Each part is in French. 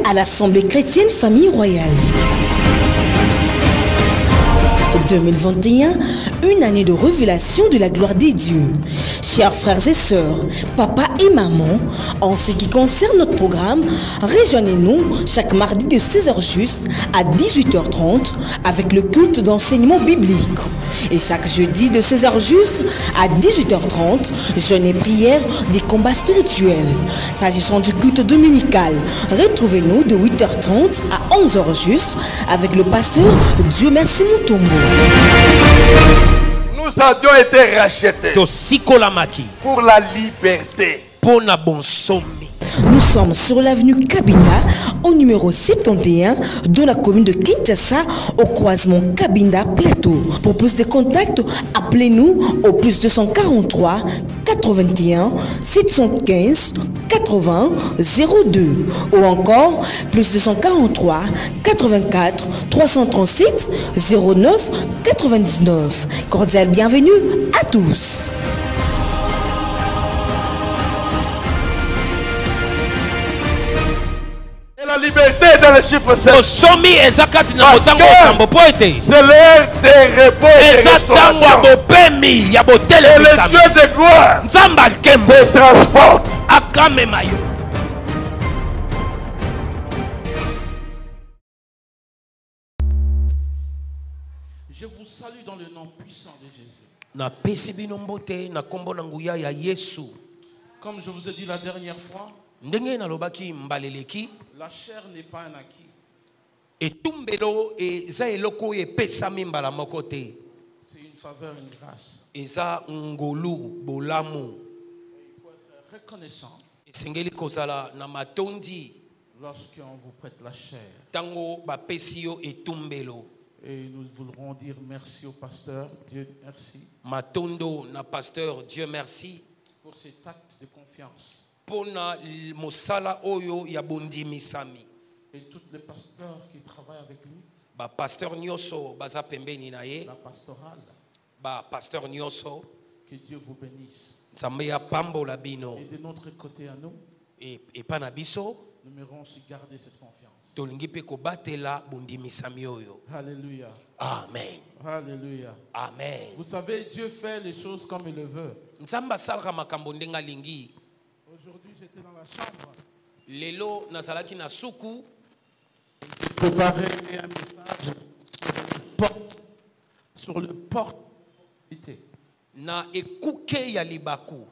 à l'Assemblée chrétienne Famille Royale. 2021, une année de révélation de la gloire des dieux. Chers frères et sœurs, papa et maman, en ce qui concerne notre programme, rejoignez-nous chaque mardi de 16h juste à 18h30 avec le culte d'enseignement biblique. Et chaque jeudi de 16h juste à 18h30, jeûne et prière des combats spirituels. S'agissant du culte dominical, retrouvez-nous de 8h30 à 11h juste avec le pasteur Dieu Merci Mutombo. Nous avions été rachetés pour la liberté. Nous sommes sur l'avenue Kabinda, au numéro 71, dans la commune de Kinshasa, au croisement Kabinda-Plateau. Pour plus de contacts, appelez-nous au plus 243 81 715 80 02 ou encore plus 243 84 337 09 99. Cordial bienvenue à tous. La liberté dans les chiffres 7. Parce que c'est l'heure de repos et de restauration. Et le Dieu de gloire te transporte. Je vous salue dans le nom puissant de Jésus. Comme je vous ai dit la dernière fois, la chair n'est pas un acquis. C'est une faveur, une grâce. Et il faut être reconnaissant lorsqu'on vous prête la chair. Et nous voudrons dire merci au pasteur, Dieu merci. Matondo na pasteur, Dieu merci. Pour cet acte de confiance. Pona mosala oyo ya bondimisami. Et tous les pasteurs qui travaillent avec lui. Ba pasteur nyoso baza pembeni na ye. La pastorale. Ba pasteur nyoso. Que Dieu vous bénisse. Nzambe ya pambola bino. Et de notre côté à nous. Et pa na biso. Nous aimerions aussi garder cette confiance. Tolingi pe ko batela bondimisami oyo. Alléluia. Amen. Alléluia. Amen. Vous savez, Dieu fait les choses comme il le veut. Nzamba salga makambo ndenga lingi. Aujourd'hui, j'étais dans la chambre. Lelo nazalaki na suku. Préparer un message sur le porte. Na ekuke ya libaku.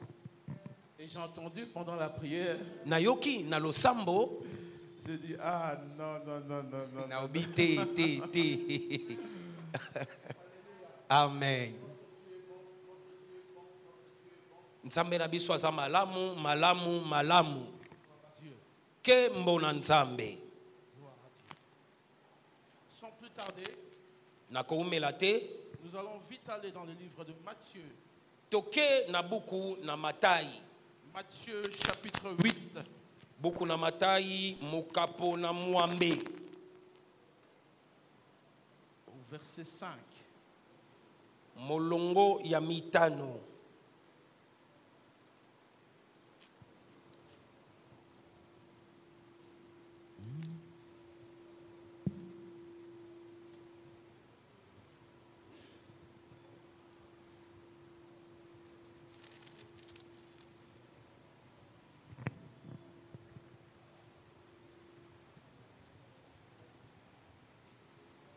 Et j'ai entendu pendant la prière. Na yoki na losambo. J'ai dit ah non. Na obite te. Amen. Nzambe na biso aza malamu. Ke mbona nzambe. Sans plus tarder, nous allons vite aller dans le livre de Matthieu. Toke na buku na Matai. Matthieu chapitre 8. Buku na Matai mokapo na mwambe. Au verset 5. Molongo ya mitano.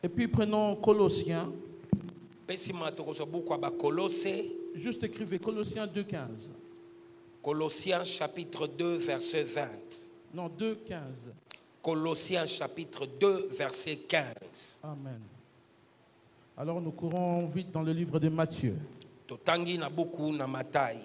Et puis prenons Colossiens. Juste écrivez Colossiens 2,15. Colossiens chapitre 2 verset 20. Non, 2,15. Colossiens chapitre 2 verset 15. Amen. Alors nous courons vite dans le livre de Matthieu. Totangi na buku na Matai.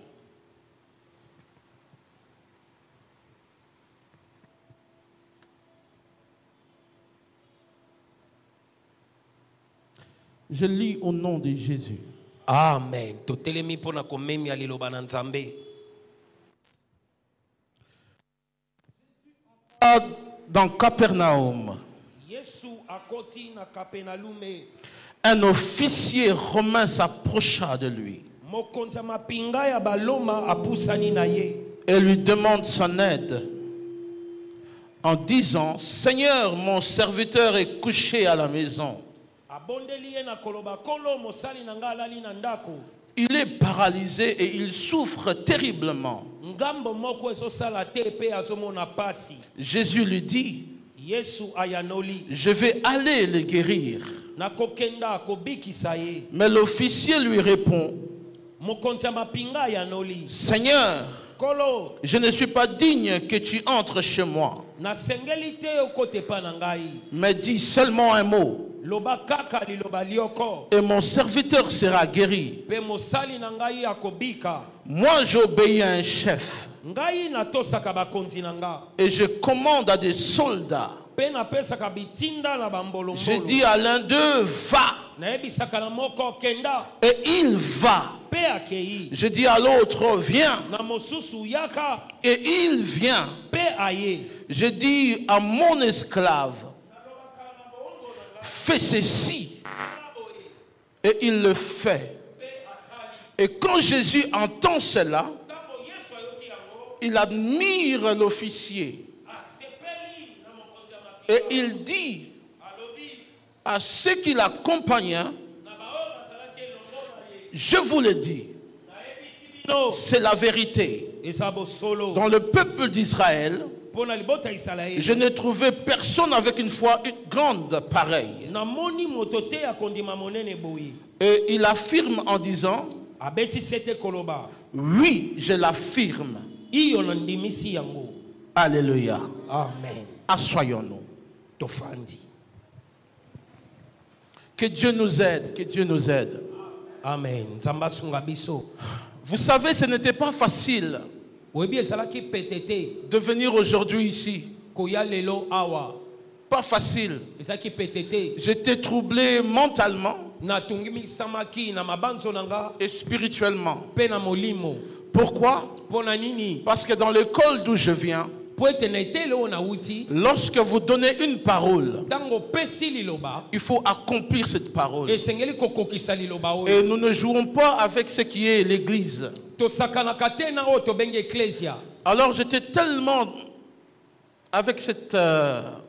Je lis au nom de Jésus. Amen. Totelemi pona komemi aliloba na Nzambe. Dans Capernaum. Un officier romain s'approcha de lui et lui demande son aide. en disant, Seigneur, mon serviteur est couché à la maison. Il est paralysé et il souffre terriblement. Jésus lui dit, je vais aller le guérir. Mais l'officier lui répond, Seigneur, je ne suis pas digne que tu entres chez moi. Mais dis seulement un mot et mon serviteur sera guéri. Moi j'obéis à un chef et je commande à des soldats. Je dis à l'un d'eux, va, et il va. Je dis à l'autre, viens, et il vient. Je dis à mon esclave, fais ceci, et il le fait. Et quand Jésus entend cela, il admire l'officier. Et il dit à ceux qui l'accompagnaient, je vous le dis, c'est la vérité. Dans le peuple d'Israël, je n'ai trouvé personne avec une foi grande pareille. Et il affirme en disant, oui, je l'affirme. Alléluia. Amen. Assoyons-nous. Que Dieu nous aide, que Dieu nous aide. Amen. Vous savez, ce n'était pas facile de venir aujourd'hui ici. Pas facile. J'étais troublé mentalement et spirituellement. Pourquoi? Parce que dans l'école d'où je viens, lorsque vous donnez une parole, il faut accomplir cette parole. Et nous ne jouons pas avec ce qui est l'église. Alors j'étais tellement avec cette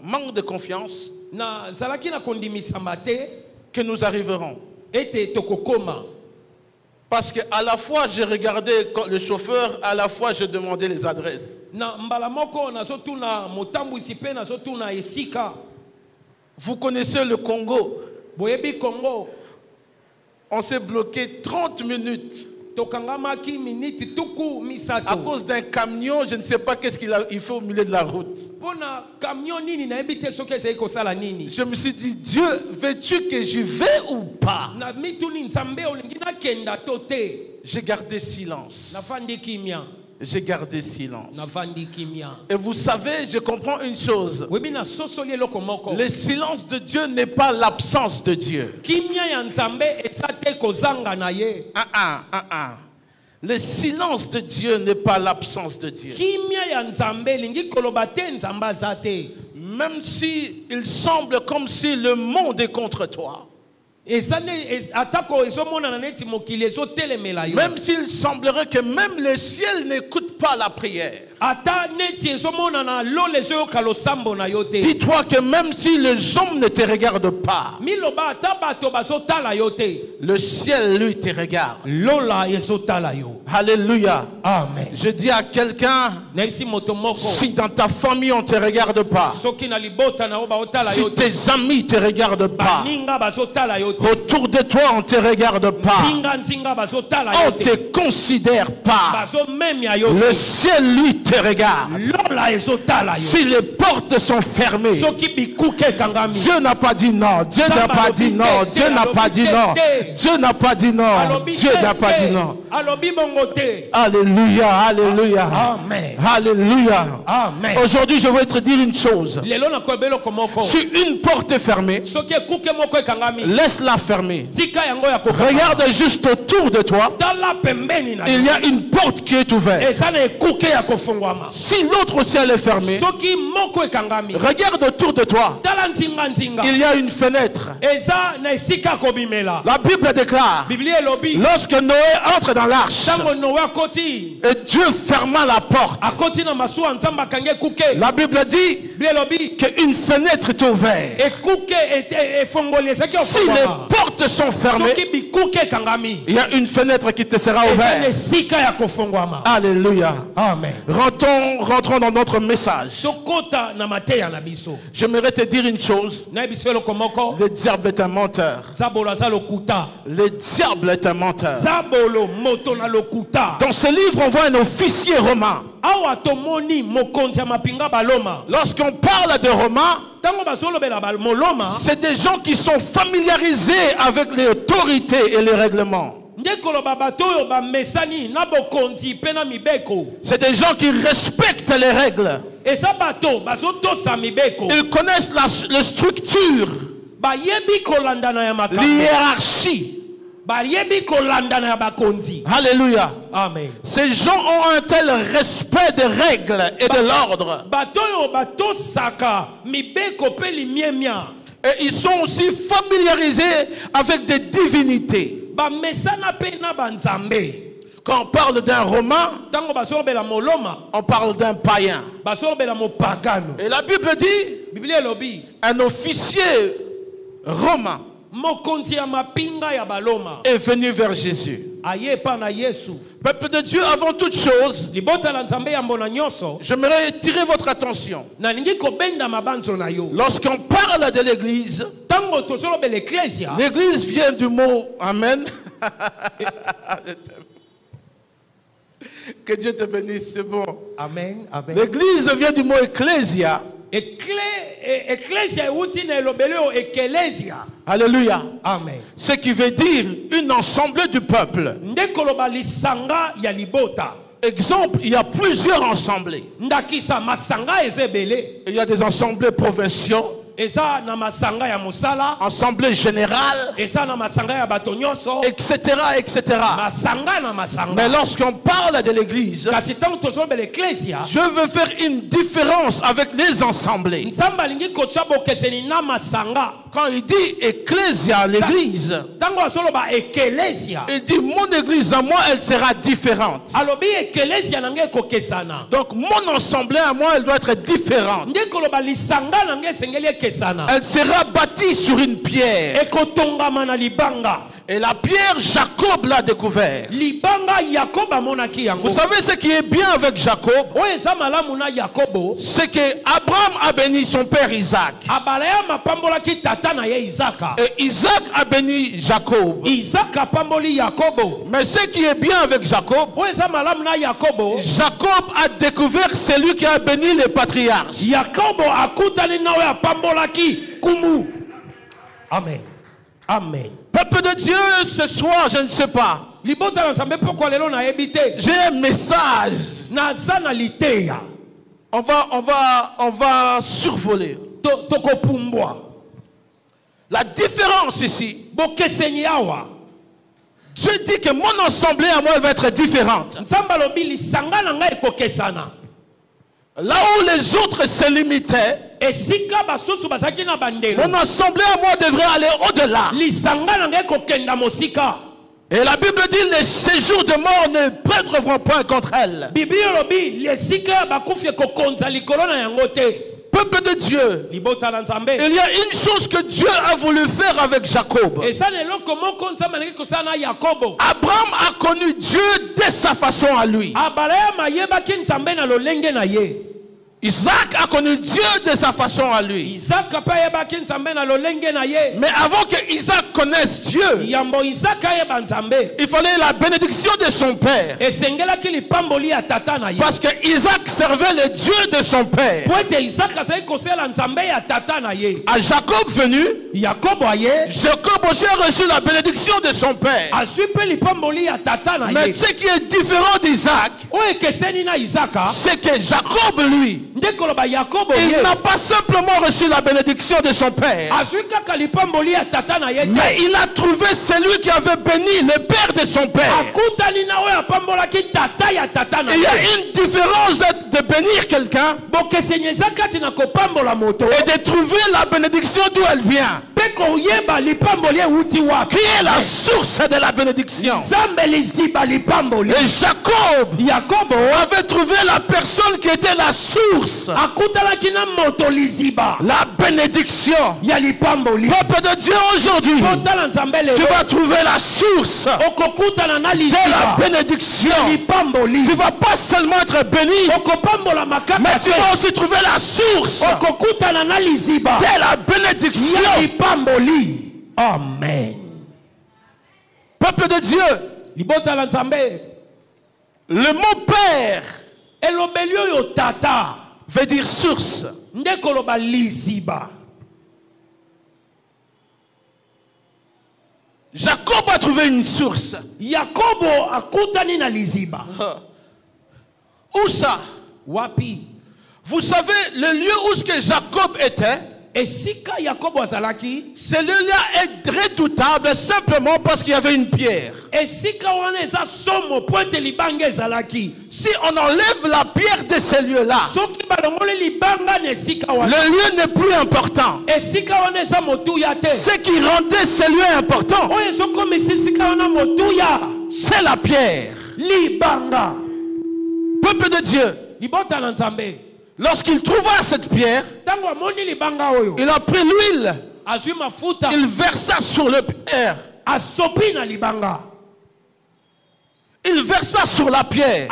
manque de confiance que nous arriverons. Parce qu'à la fois je regardais le chauffeur, à la fois je demandais les adresses. Vous connaissez le Congo? On s'est bloqué 30 minutes. À cause d'un camion, je ne sais pas qu'est-ce qu'il fait au milieu de la route. Je me suis dit, Dieu, veux-tu que j'y vais ou pas? J'ai gardé silence. J'ai gardé silence. Et vous savez, je comprends une chose. Le silence de Dieu n'est pas l'absence de Dieu. Le silence de Dieu n'est pas l'absence de Dieu. Même si il semble comme si le monde est contre toi. Même s'il semblerait que même le ciel n'écoute pas la prière. Dis-toi que même si les hommes ne te regardent pas, le ciel lui te regarde. Alléluia. Amen. Je dis à quelqu'un, si dans ta famille on ne te regarde pas, si tes amis ne te regardent pas, autour de toi on ne te regarde pas, on ne te considère pas, le ciel lui te regarde. Si les portes sont fermées, Dieu n'a pas dit non, Dieu n'a pas dit non, Dieu n'a pas dit non, Dieu n'a pas dit non, Dieu n'a pas dit non. Alléluia, alléluia. Amen. Alléluia. Amen. Aujourd'hui, je vais te dire une chose. Si une porte est fermée, laisse-la fermer. Regarde juste autour de toi. Il y a une porte qui est ouverte. Si l'autre ciel est fermé, regarde autour de toi. Il y a une fenêtre. La Bible déclare, lorsque Noé entre dans l'arche. Et Dieu ferma la porte. La Bible dit qu'une fenêtre est ouverte. Si les portes sont fermées, il y a une fenêtre qui te sera ouverte. Alléluia. Amen. Rentrons dans notre message. J'aimerais te dire une chose. Le diable est un menteur. Le diable est un menteur. Dans ce livre, on voit un officier romain. Lorsqu'on parle de Romains, c'est des gens qui sont familiarisés avec les autorités et les règlements. C'est des gens qui respectent les règles. Ils connaissent la structure, l'hiérarchie. Alléluia. Amen. Ces gens ont un tel respect des règles et de l'ordre. Et ils sont aussi familiarisés avec des divinités. Quand on parle d'un Romain, on parle d'un païen. Et la Bible dit, un officier romain est venu vers Jésus. Peuple de Dieu, avant toute chose, j'aimerais attirer votre attention. Lorsqu'on parle de l'église, l'église vient du mot Amen. Que Dieu te bénisse, c'est bon. Amen. Amen. L'église vient du mot ecclésia. Alléluia. Amen. Ce qui veut dire une assemblée du peuple. Exemple, il y a plusieurs assemblées. Il y a des assemblées provinciaux, assemblée générale, etc., etc. Mais lorsqu'on parle de l'église, Dieu veut faire une différence avec les assemblées. Quand il dit ecclésia, l'église, il dit mon église à moi, elle sera différente. Donc mon assemblée à moi, elle doit être différente. Elle sera bâtie sur une pierre. Et la pierre, Jacob l'a découvert. Vous savez ce qui est bien avec Jacob? C'est que Abraham a béni son père Isaac. Et Isaac a béni Jacob. Mais ce qui est bien avec Jacob, Jacob a découvert celui qui a béni les patriarches. Amen. Amen. Peuple de Dieu, ce soir, je ne sais pas. J'ai un message. On va survoler. La différence ici. Dieu dit que mon assemblée à moi elle va être différente. Là où les autres se limitaient, mon assemblée à moi devrait aller au-delà. Et la Bible dit les séjours de mort ne prêteront point contre elle. Peuple de Dieu, il y a une chose que Dieu a voulu faire avec Jacob. Abraham a connu Dieu de sa façon à lui. Isaac a connu Dieu de sa façon à lui. Mais avant que Isaac connaisse Dieu, il fallait la bénédiction de son père. Parce que Isaac servait le Dieu de son père. À Jacob venu, Jacob aussi a reçu la bénédiction de son père. Mais ce qui est différent d'Isaac, c'est que Jacob lui, Il n'a pas simplement reçu la bénédiction de son père, mais il a trouvé celui qui avait béni le père de son père. Il y a une différence de bénir quelqu'un et de trouver la bénédiction d'où elle vient. Qui est la source de la bénédiction? Et Jacob avait trouvé la personne qui était la source, la bénédiction. Peuple de Dieu, aujourd'hui, tu vas trouver la source de la bénédiction. Tu vas pas seulement être béni, mais tu vas aussi trouver la source de la bénédiction. Amen. Peuple de Dieu, le mot père veut dire source. Jacob a trouvé une source. Où ça? Vous savez, le lieu où ce que Jacob était, ce lieu-là est redoutable simplement parce qu'il y avait une pierre. Si on enlève la pierre de ce lieu-là, le lieu n'est plus important. Ce qui rendait ce lieu important, c'est la pierre. Peuple de Dieu, lorsqu'il trouva cette pierre, il a pris l'huile, il versa sur le pierre, il versa sur la pierre.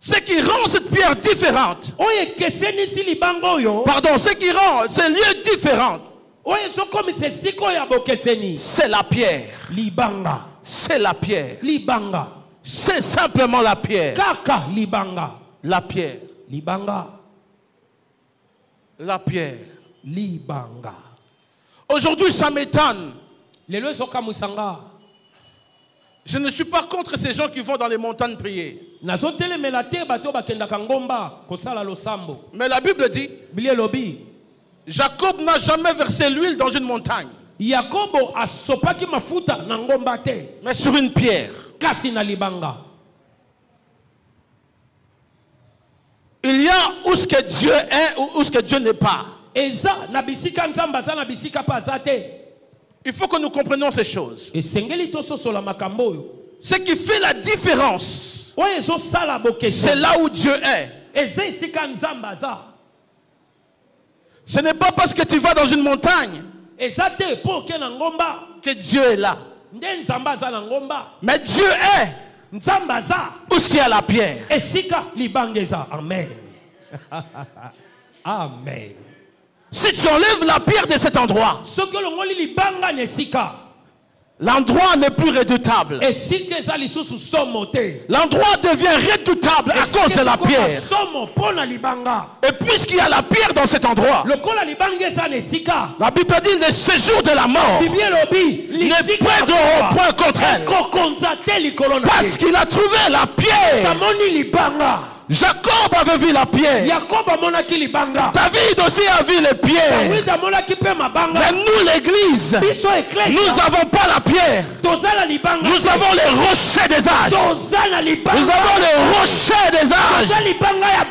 Ce qui rend cette pierre différente, pardon, ce qui rend ce lieu différent, c'est la pierre. C'est la pierre. C'est simplement la pierre. La pierre. La pierre. Aujourd'hui, ça m'étonne. Je ne suis pas contre ces gens qui vont dans les montagnes prier. Mais la Bible dit, Jacob n'a jamais versé l'huile dans une montagne, mais sur une pierre. Il y a où ce que Dieu est ou où ce que Dieu n'est pas. Il faut que nous comprenions ces choses. Ce qui fait la différence, c'est là où Dieu est. Ce n'est pas parce que tu vas dans une montagne que Dieu est là. Mais Dieu est où est-ce qu'il y a la pierre. Amen. Amen. Si tu enlèves la pierre de cet endroit, l'endroit n'est plus redoutable. L'endroit devient redoutable à cause de la pierre. Et puisqu'il y a la pierre dans cet endroit, la Bible dit le séjour de la mort n'est pas de point contre elle. Parce qu'il a trouvé la pierre. Jacob avait vu la pierre. David aussi a vu les pierres. Mais nous, l'église, nous n'avons pas la pierre. Nous avons les rochers des âges. Nous avons les rochers des âges.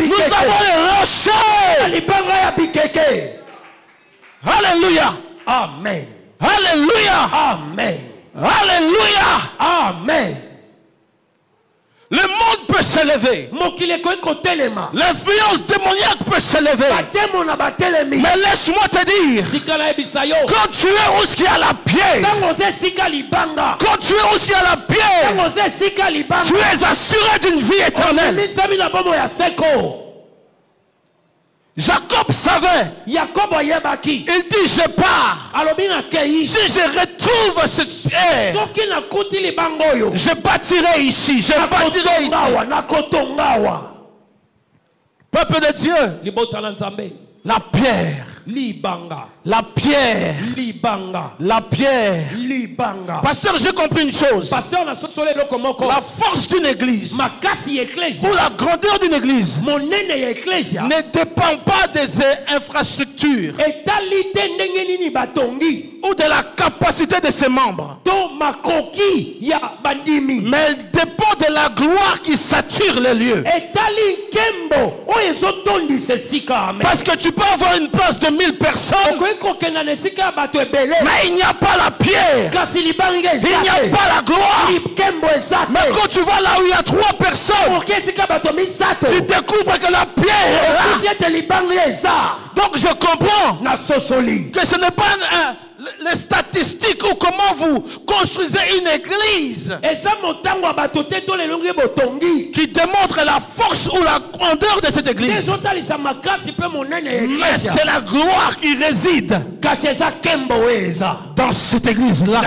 Nous avons les rochers. Alléluia. Amen. Alléluia. Amen. Alléluia. Amen. Le monde peut se lever. L'influence démoniaque peut se lever. Mais laisse-moi te dire, quand tu es où il y a la pierre, quand tu es où il y a la pierre, tu es assuré d'une vie éternelle. Jacob savait. Il dit je pars. Si je retrouve cette pierre, je bâtirai ici. Je bâtirai ici. Peuple de Dieu, la pierre La pierre. Libanga. La pierre. Libanga. Pasteur, j'ai compris une chose. Pasteur, la force d'une église ou la grandeur d'une église ne dépend pas des infrastructures ou de la capacité de ses membres, mais elle dépend de la gloire qui sature les lieux. Parce que tu peux avoir une place de 1000 personnes, mais il n'y a pas la pierre, il n'y a pas la gloire. Mais quand tu vas là où il y a 3 personnes, tu découvres que la pierre est là. Donc je comprends que ce n'est pas les statistiques ou comment vous construisez une église qui démontre la force ou la grandeur de cette église, mais c'est la gloire qui réside dans cette église-là.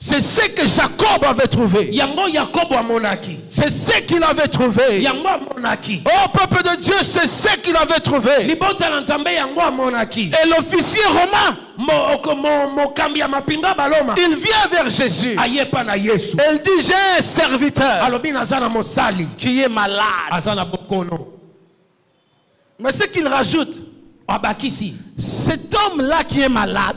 C'est ce que Jacob avait trouvé. C'est ce qu'il avait trouvé. Oh peuple de Dieu, c'est ce qu'il avait trouvé. Et l'officier romain, il vient vers Jésus. Il dit, j'ai un serviteur qui est malade. Mais ce qu'il rajoute, cet homme-là qui est malade,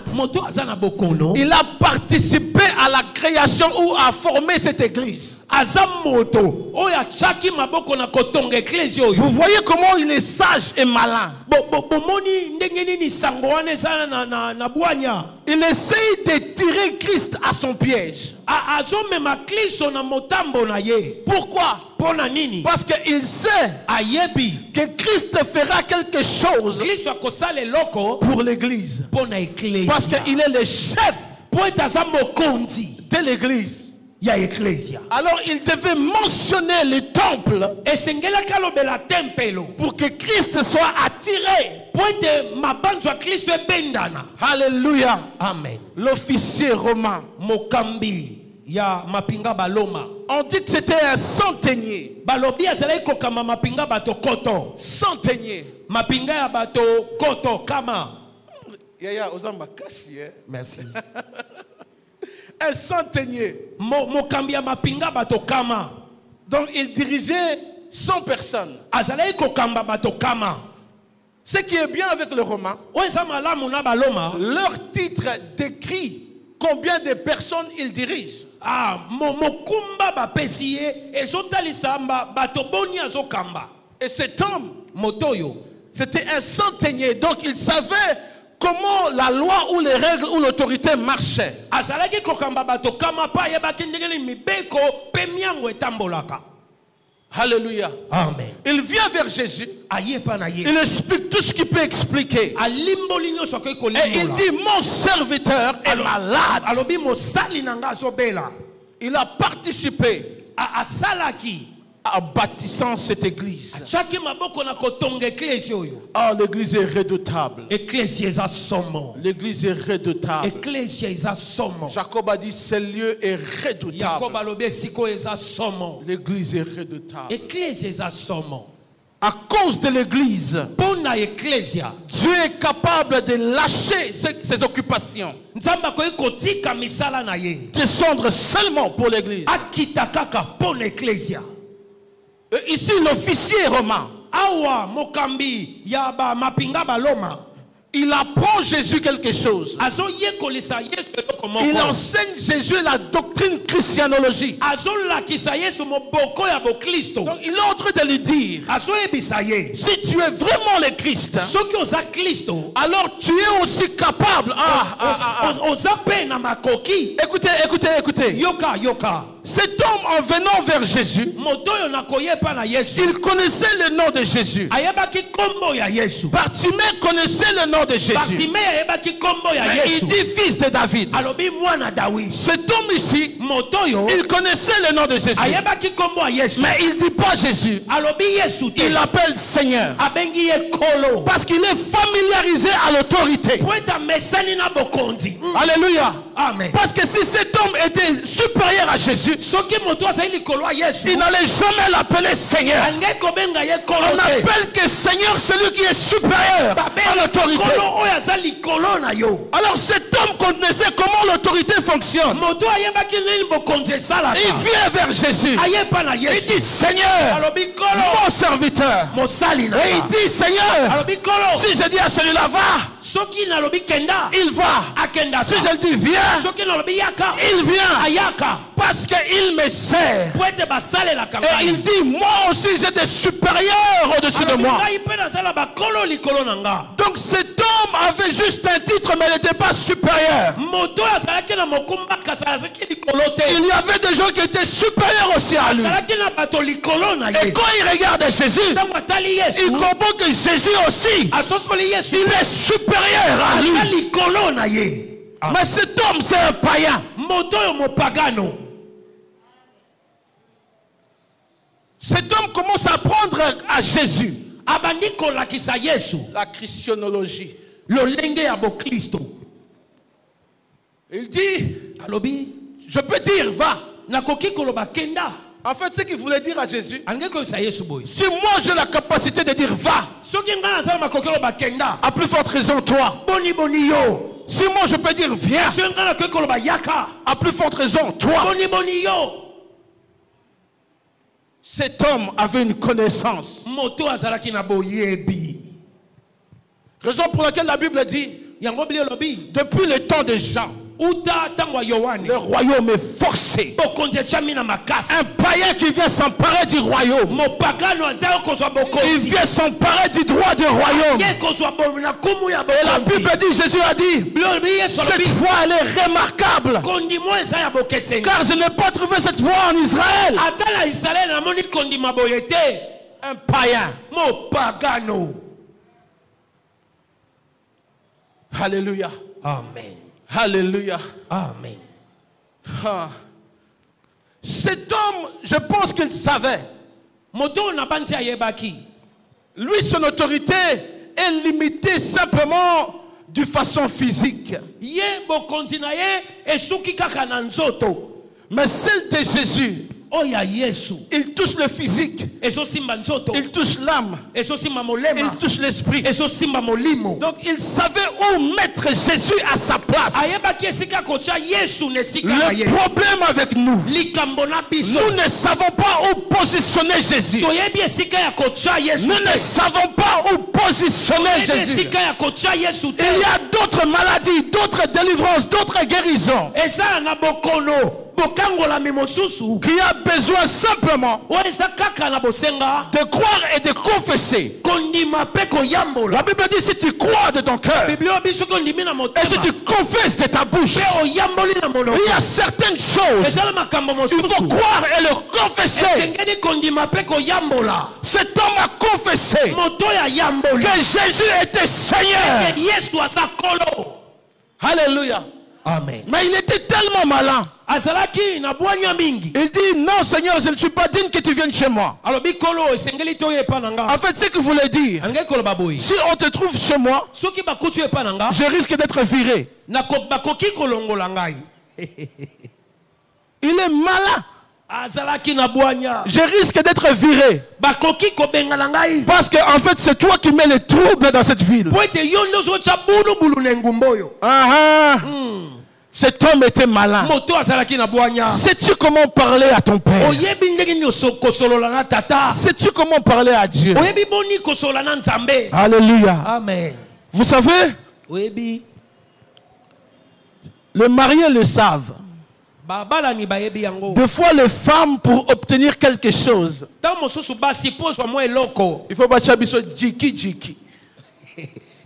il a participé à la création ou à former cette église. Vous voyez comment il est sage et malin. Il essaye de tirer Christ à son piège. Pourquoi? Parce qu'il sait que Christ fera quelque chose pour l'église. Parce qu'il est le chef de l'église. Alors il devait mentionner le temple pour que Christ soit attiré. Alléluia. Amen. L'officier romain, on dit que c'était un centenier. Centenier. Merci. Un centenier. Donc il dirigeait 100 personnes. Ce qui est bien avec le romain, leur titre décrit combien de personnes ils dirigent. Et cet homme, c'était un centenier, donc il savait comment la loi ou les règles ou l'autorité marchaient. Alléluia. Amen. Il vient vers Jésus. Il explique tout ce qu'il peut expliquer. Et il dit, mon serviteur est malade. Il a participé en bâtissant cette église. Ah, l'église est redoutable. L'église est redoutable. Jacob a dit, ce lieu est redoutable. L'église est redoutable. À cause de l'église, Dieu est capable de lâcher ses occupations, descendre seulement pour l'église. Ici, l'officier romain, il apprend Jésus quelque chose. Il enseigne Jésus la doctrine christianologie. Donc il est en train de lui dire, si tu es vraiment le Christ, alors tu es aussi capable. Écoutez. Cet homme, en venant vers Jésus, il connaissait le nom de Jésus. Bartimée connaissait le nom de Jésus. Mais il dit fils de David. Cet homme ici, il connaissait le nom de Jésus. Mais il ne dit pas Jésus. Il l'appelle Seigneur. Parce qu'il est familiarisé à l'autorité. Alléluia. Amen. Parce que si cet homme était supérieur à Jésus, il n'allait jamais l'appeler Seigneur. On appelle que Seigneur celui qui est supérieur à l'autorité. Alors cet homme connaissait comment l'autorité fonctionne. Il vient vers Jésus. Il dit Seigneur, mon serviteur. Et il dit Seigneur, si je dis à celui-là va, il va. Si je lui dis viens, il vient. Parce qu'il me sert. Et il dit moi aussi j'ai des supérieurs au-dessus de moi. Donc cet homme avait juste un titre mais il n'était pas supérieur. Il y avait des gens qui étaient supérieurs aussi à lui. Et quand il regarde Jésus, il comprend que Jésus aussi, il est supérieur à lui. Mais cet homme c'est un païen. Cet homme commence à apprendre à Jésus la christianologie. Il dit, je peux dire va. En fait, ce qu'il voulait dire à Jésus, si moi j'ai la capacité de dire va, à plus forte raison toi. Si moi je peux dire viens, à plus forte raison toi. Cet homme avait une connaissance. Raison pour laquelle la Bible dit, depuis le temps des gens, le royaume est forcé. Un païen qui vient s'emparer du royaume, il vient s'emparer du droit du royaume. Et la Bible dit, Jésus a dit, cette foi elle est remarquable, car je n'ai pas trouvé cette foi en Israël. Un païen. Alléluia. Amen. Alléluia. Amen. Ah. Cet homme, je pense qu'il savait. Lui, son autorité est limitée simplement de façon physique. Mais celle de Jésus, il touche le physique, il touche l'âme, il touche l'esprit. Donc il savait où mettre Jésus à sa place. Le problème avec nous, nous ne savons pas où positionner Jésus. Nous ne savons pas où positionner Jésus. Il y a d'autres maladies, d'autres délivrances, d'autres guérisons qui a besoin simplement de croire et de confesser. La Bible dit si tu crois de ton cœur et si tu confesses de ta bouche, il y a certaines choses, il faut croire et le confesser. Cet homme a confessé que Jésus était Seigneur. Alléluia. Amen. Mais il était tellement malin. Il dit non Seigneur, je ne suis pas digne que tu viennes chez moi. En fait ce qu'il voulait dire, si on te trouve chez moi, je risque d'être viré. Il est malin. Je risque d'être viré. Parce que en fait c'est toi qui mets les troubles dans cette ville. Cet homme était malin. Sais-tu comment parler à ton père? Sais-tu comment parler à Dieu? Alléluia. Amen. Vous savez, les mariés le savent. Des fois les femmes, pour obtenir quelque chose, il faut bachabiso diki diki.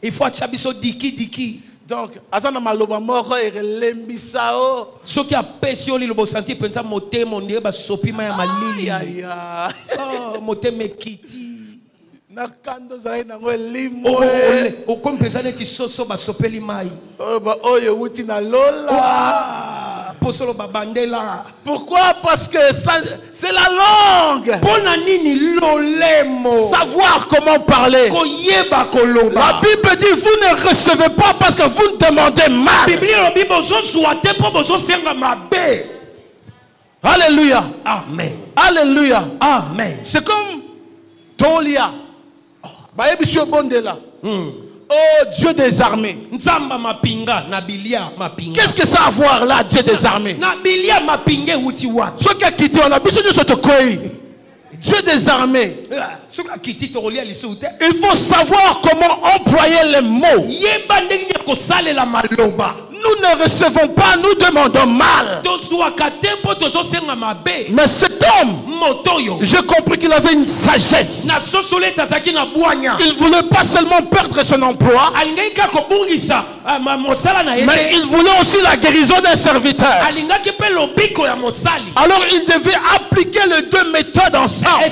Il faut chabiso diki diki. Donc, azana maloba moko erelembisao. Ce qui a pêché li lobo senti pensa moté mondé ba sopima ya malili. Oh, moté mekiti. Na kando zai na ngo limo. O comme pensa neti soso ba sopeli mai. Ba oyo wuti na lola. Posolo ba bandela. Pourquoi? Parce que c'est la langue langue. Savoir comment parler. La Bible dit vous ne recevez pas parce que vous demandez mal. Alléluia. Amen. Alléluia. Amen. C'est comme Tolia. Oh Dieu des armées. Qu'est-ce que ça a à voir là, Dieu des armées? Ce qui a quitté, on a besoin de ce Dieu des armées. Il faut savoir comment employer les mots. Nous ne recevons pas, nous demandons mal. Mais cet homme, j'ai compris qu'il avait une sagesse. Il ne voulait pas seulement perdre son emploi, mais il voulait aussi la guérison d'un serviteur. Alors il devait appliquer les deux méthodes ensemble.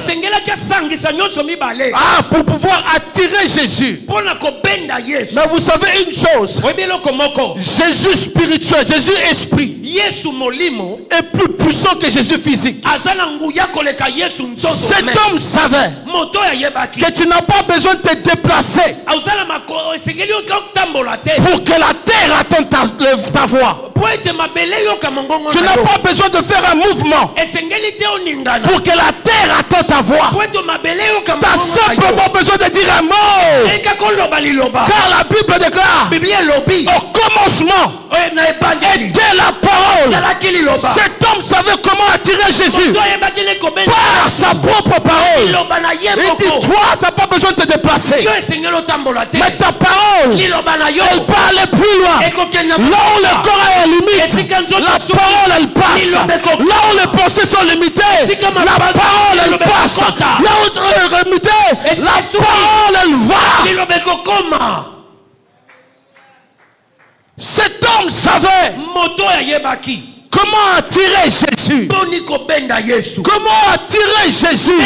Pour pouvoir attirer Jésus. Mais vous savez une chose, Jésus spirituel, Jésus esprit est plus puissant que Jésus physique. Cet homme savait que tu n'as pas besoin de te déplacer pour que la terre attende ta voix. Tu n'as pas besoin de faire un mouvement pour que la terre attende ta voix. Tu as simplement besoin de dire un mot. Car la Bible déclare au commencement et dès la parole. Cet homme savait comment attirer Jésus par sa propre parole. Il dit toi tu n'as pas besoin de te déplacer, mais ta parole elle peut aller plus loin. Là où le corps est limite, la parole elle passe. Là où les pensées sont limitées, la parole elle passe. Là où tu es limité, la parole elle va. Cet homme savait comment attirer Jésus. Comment attirer Jésus?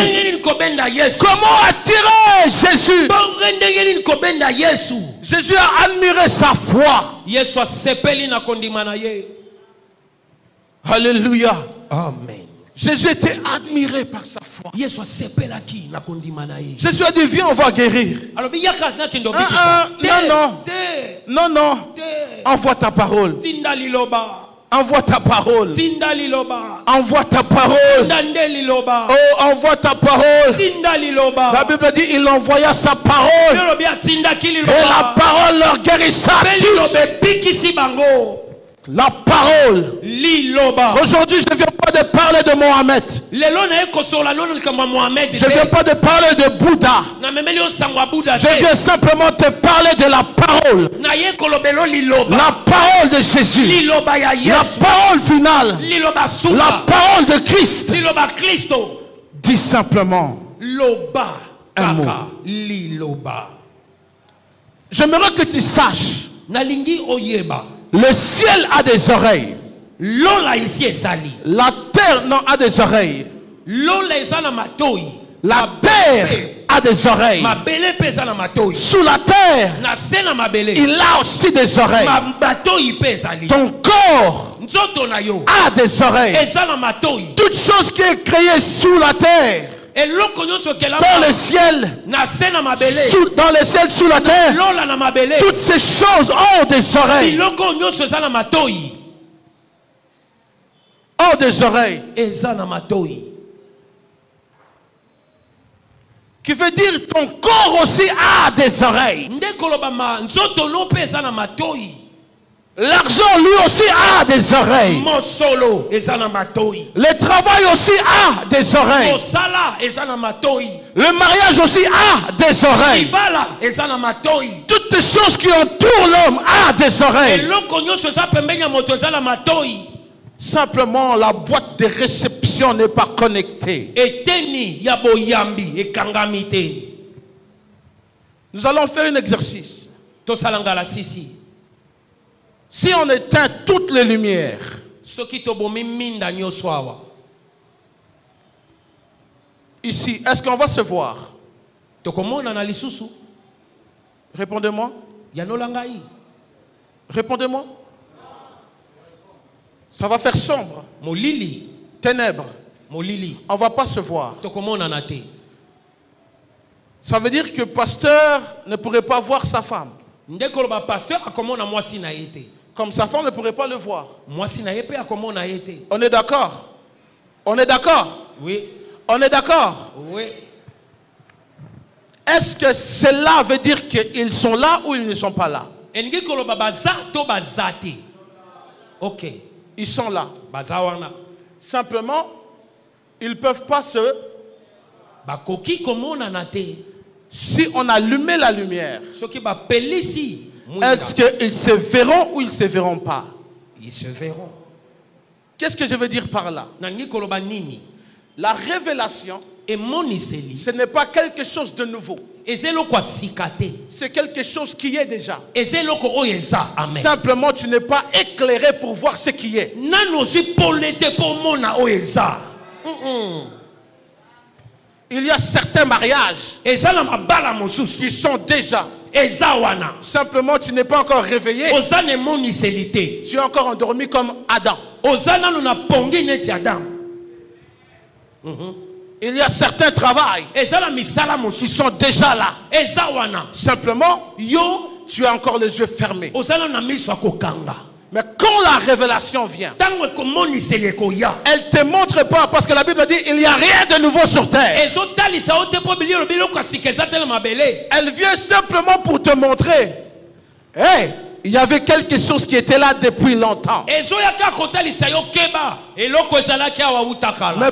Comment attirer Jésus? Jésus a admiré sa foi. Alléluia. Amen. Jésus était admiré par sa foi. Jésus a dit viens on va guérir. Non. Envoie ta parole. Envoie ta parole. Envoie ta parole. Oh, envoie ta parole. La Bible dit il envoya sa parole. Et la parole leur guérissa tous. La parole. Aujourd'hui, je ne viens pas de parler de Mohamed. Je ne viens pas de parler de Bouddha. Je viens simplement te parler de la parole. La parole de Jésus. La parole finale. La parole de Christ. Dis simplement un mot. J'aimerais que tu saches. Le ciel a des oreilles. La terre non, a des oreilles. La terre a des oreilles. Sous la terre, il a aussi des oreilles. Ton corps a des oreilles. Toute chose qui est créée sous la terre, dans le ciel, dans le ciel, sous la terre, toutes ces choses ont des oreilles. Ont des oreilles. Qui veut dire ton corps aussi a des oreilles. L'argent lui aussi a des oreilles. Le travail aussi a des oreilles. Le mariage aussi a des oreilles. Toutes les choses qui entourent l'homme a des oreilles. Simplement la boîte de réception n'est pas connectée. Nous allons faire un exercice. Si on éteint toutes les lumières, ici, est-ce qu'on va se voir? Répondez-moi. Répondez-moi. Ça va faire sombre. Ténèbres. on ne va pas se voir. Ça veut dire que le pasteur ne pourrait pas voir sa femme. Comme sa femme ne pourrait pas le voir. On est d'accord? On est d'accord? Oui. On est d'accord? Oui. Est-ce que cela veut dire qu'ils sont là ou ils ne sont pas là? Ok. Ils sont là. Simplement, ils ne peuvent pas se... Si on allumait la lumière, est-ce qu'ils se verront ou ils ne se verront pas? Ils se verront. Qu'est-ce que je veux dire par là? La révélation, ce n'est pas quelque chose de nouveau. C'est quelque chose qui est déjà. Simplement, tu n'es pas éclairé pour voir ce qui est. Il y a certains mariages qui sont déjà. Simplement, tu n'es pas encore réveillé. Tu es encore endormi comme Adam. Il y a certains travails qui sont déjà là. Simplement, tu as encore les yeux fermés. Mais quand la révélation vient, elle ne te montre pas, parce que la Bible dit il n'y a rien de nouveau sur terre. Elle vient simplement pour te montrer, hey, il y avait quelque chose qui était là depuis longtemps. Mais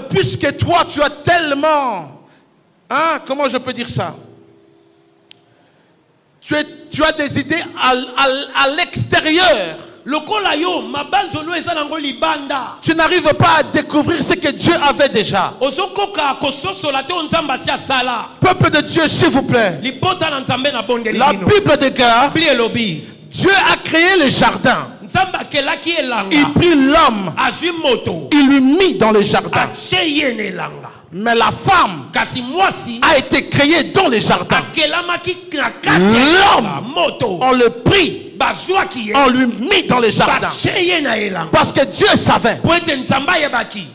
puisque toi tu as tellement, comment je peux dire ça? Tu as des idées à l'extérieur. Tu n'arrives pas à découvrir ce que Dieu avait déjà. Peuple de Dieu, s'il vous plaît. La Bible déclare, Dieu a créé le jardin. Il prit l'homme, il lui mit dans le jardin. Mais la femme a été créée dans le jardin. L'homme, on le prit, on lui mit dans le jardin. Parce que Dieu savait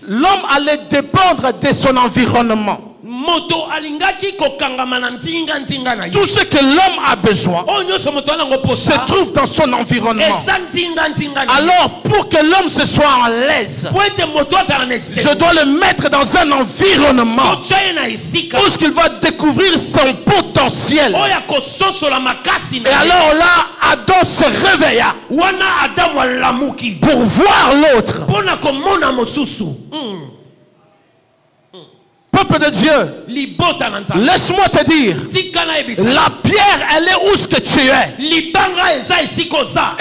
l'homme allait dépendre de son environnement. Tout ce que l'homme a besoin se trouve dans son environnement. Alors pour que l'homme se soit à l'aise, je dois le mettre dans un environnement où il va découvrir son potentiel. Et alors là, Adam se réveilla pour voir l'autre. Peuple de Dieu, laisse-moi te dire, la pierre, elle est où ce que tu es.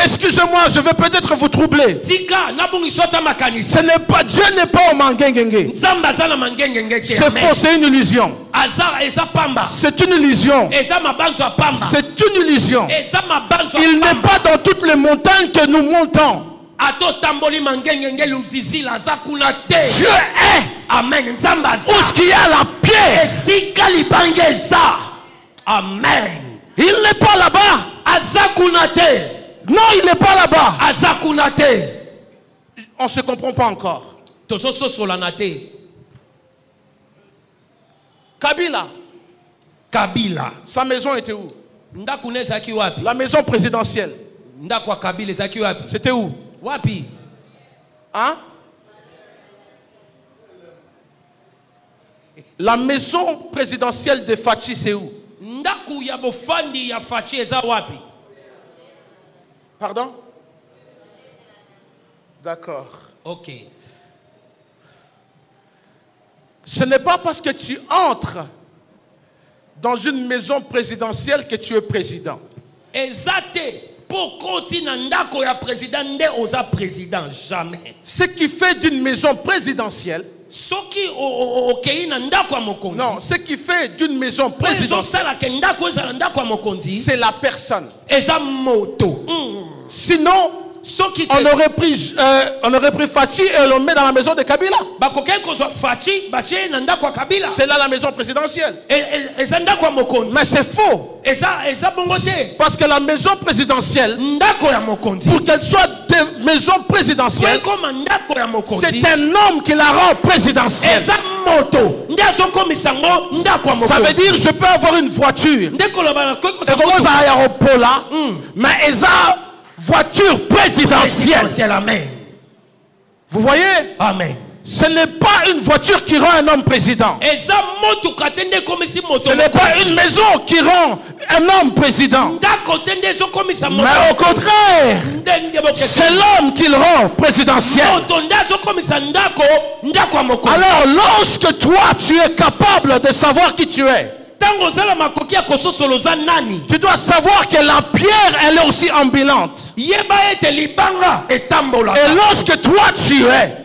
Excusez-moi, je vais peut-être vous troubler. Ce n'est pas, Dieu n'est pas au mangengenge. C'est faux, c'est une illusion. C'est une illusion. C'est une illusion. Il n'est pas dans toutes les montagnes que nous montons. Dieu est. Amen. Où est-ce qu'il y a la pierre? Amen. Il n'est pas là-bas. Non, il n'est pas là-bas. On ne se comprend pas encore. Kabila. Sa maison était où? La maison présidentielle. C'était où? Hein? La maison présidentielle de Fachi, c'est où? Pardon? D'accord. Ok. Ce n'est pas parce que tu entres dans une maison présidentielle que tu es président. Pour continuer président, jamais. Ce qui fait d'une maison présidentielle, non, ce qui fait d'une maison présidentielle, c'est la personne. Sinon, on aurait pris Fachi et on le met dans la maison de Kabila. C'est là la maison présidentielle. Mais c'est faux. Parce que la maison présidentielle, pour qu'elle soit des maisons présidentielles, c'est un homme qui la rend présidentielle. Ça veut dire je peux avoir une voiture. Mais esa voiture présidentielle. Amen. Vous voyez? Amen. Ce n'est pas une voiture qui rend un homme président. Ce n'est pas une maison qui rend un homme président. Mais au contraire, c'est l'homme qui le rend présidentiel. Alors lorsque toi tu es capable de savoir qui tu es, tu dois savoir que la pierre elle est aussi ambulante. Et lorsque toi tu es,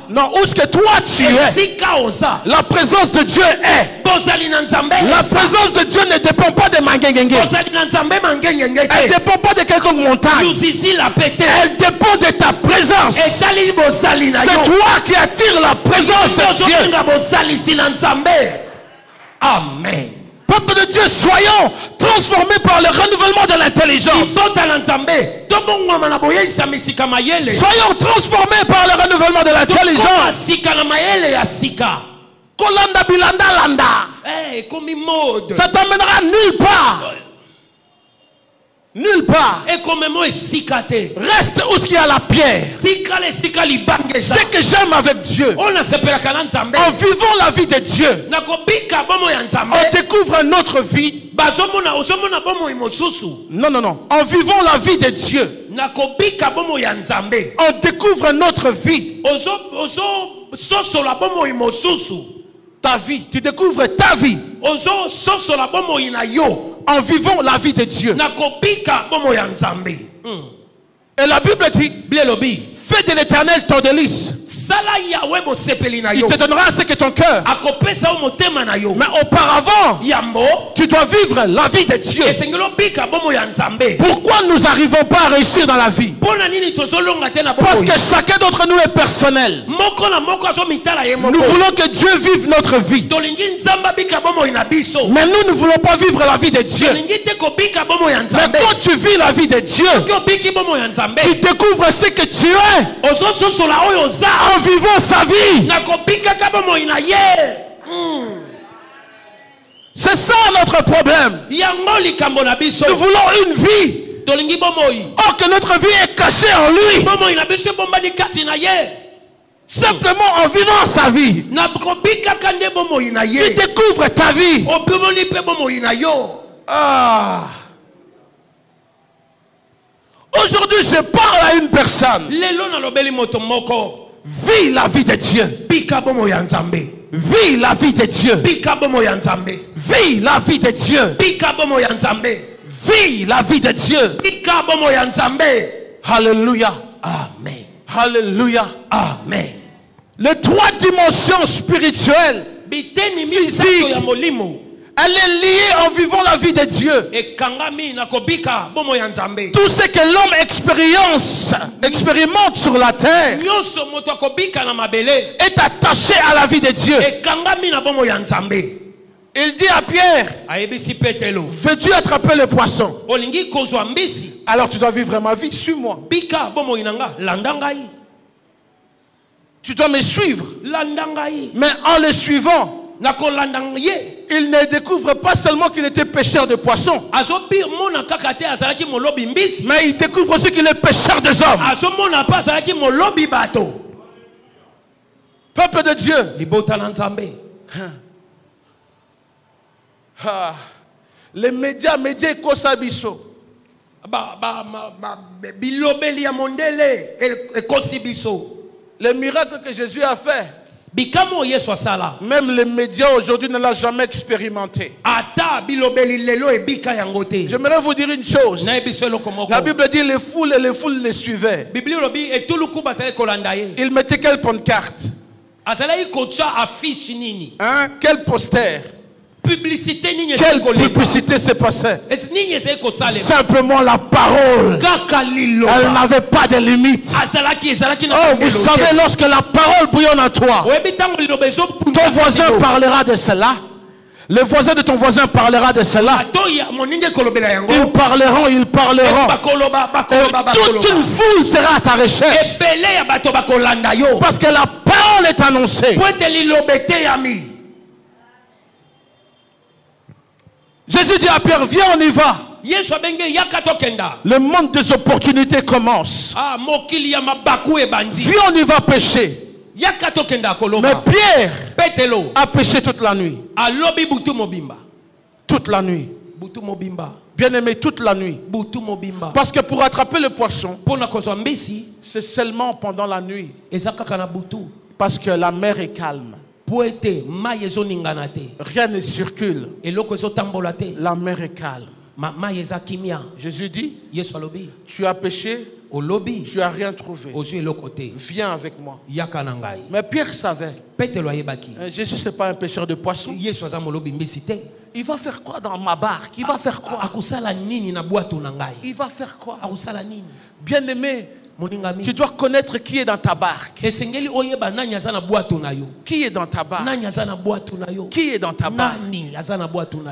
non, où est-ce que toi tu es, la présence de Dieu est. La présence de Dieu ne dépend pas de Mangengenge. Elle ne dépend pas de quelconque montagne. Elle dépend de ta présence. C'est toi qui attires la présence de Dieu. Amen. Peuple de Dieu, soyons transformés par le renouvellement de l'intelligence. Soyons transformés par le renouvellement de l'intelligence. Ça t'emmènera nulle part. Nulle part. Reste où il y a la pierre. Ce que j'aime avec Dieu, en vivant la vie de Dieu, on découvre une autre vie. Non, non, non. En vivant la vie de Dieu, on découvre une autre vie. Ta vie, tu découvres ta vie. En vivant la vie de Dieu. Et la Bible dit, fais de l'Éternel ton délice. Il te donnera ce que ton cœur. Mais auparavant, tu dois vivre la vie de Dieu. Pourquoi nous n'arrivons pas à réussir dans la vie? Parce que chacun d'entre nous est personnel. Nous voulons que Dieu vive notre vie. Mais nous ne voulons pas vivre la vie de Dieu. Mais quand tu vis la vie de Dieu, tu découvres ce que tu es en vivant sa vie. C'est ça notre problème. Nous voulons une vie. Or que notre vie est cachée en lui. Simplement en vivant sa vie. Tu découvres ta vie. Ah. Aujourd'hui, je parle à une personne. Vis la vie de Dieu. Vis la vie de Dieu. Vis la vie de Dieu. Vis la vie de Dieu. Alléluia. Amen. Alléluia. Amen. Les trois dimensions spirituelles, physiques, elle est liée en vivant la vie de Dieu. Tout ce que l'homme expérimente sur la terre est attaché à la vie de Dieu. Il dit à Pierre, veux-tu attraper le poisson? Alors tu dois vivre ma vie, suis-moi. Tu dois me suivre. Mais en le suivant, il ne découvre pas seulement qu'il était pêcheur de poissons, mais il découvre aussi qu'il est pêcheur des hommes. Peuple de Dieu, les médias ekosabiso. Les miracles que Jésus a fait, même les médias aujourd'hui ne l'ont jamais expérimenté. J'aimerais vous dire une chose. La Bible dit les foules et les foules les suivaient. Ils mettaient quelle pancarte? Hein? Quel poster? Quelle publicité s'est passée? Simplement la parole. Elle n'avait pas de limite. Oh, vous savez, lorsque la parole bouillonne en toi, ton voisin parlera de cela. Le voisin de ton voisin parlera de cela. Ils parleront. Et toute une foule sera à ta recherche. Parce que la parole est annoncée. Jésus dit à Pierre, viens, on y va. Le monde des opportunités commence. Viens, on y va pêcher. Mais Pierre a pêché toute la nuit. Toute la nuit. Bien aimé, toute la nuit. Parce que pour attraper le poisson, c'est seulement pendant la nuit. Parce que la mer est calme. Rien ne circule. La mer est calme. Jésus dit, tu as péché, tu n'as rien trouvé. Viens avec moi. Mais Pierre savait. Jésus, ce n'est pas un pêcheur de poissons. Il va faire quoi dans ma barque? Il va faire quoi? Il va faire quoi? Bien aimé, tu dois connaître qui est dans ta barque. Qui est dans ta barque? Qui est dans ta barque?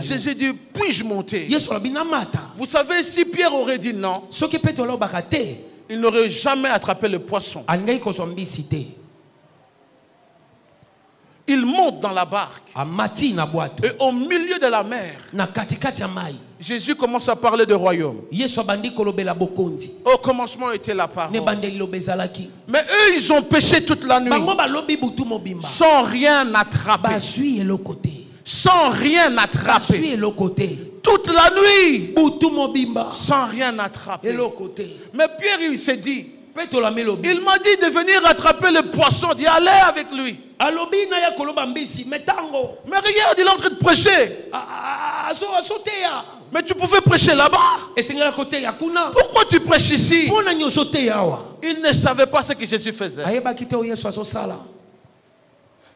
Jésus dit, puis-je monter? Vous savez, si Pierre aurait dit non, il n'aurait jamais attrapé le poisson. Il monte dans la barque. Et au milieu de la mer, Jésus commence à parler du royaume. Au commencement était la parole. Mais eux, ils ont péché toute la nuit. Sans rien attraper. Sans rien attraper. Toute la nuit. Sans rien attraper. Mais Pierre, il s'est dit, il m'a dit de venir attraper le poisson, d'y aller avec lui. Mais regarde, il est en train de prêcher. Mais tu pouvais prêcher là-bas. Pourquoi tu prêches ici? Il ne savait pas ce que Jésus faisait.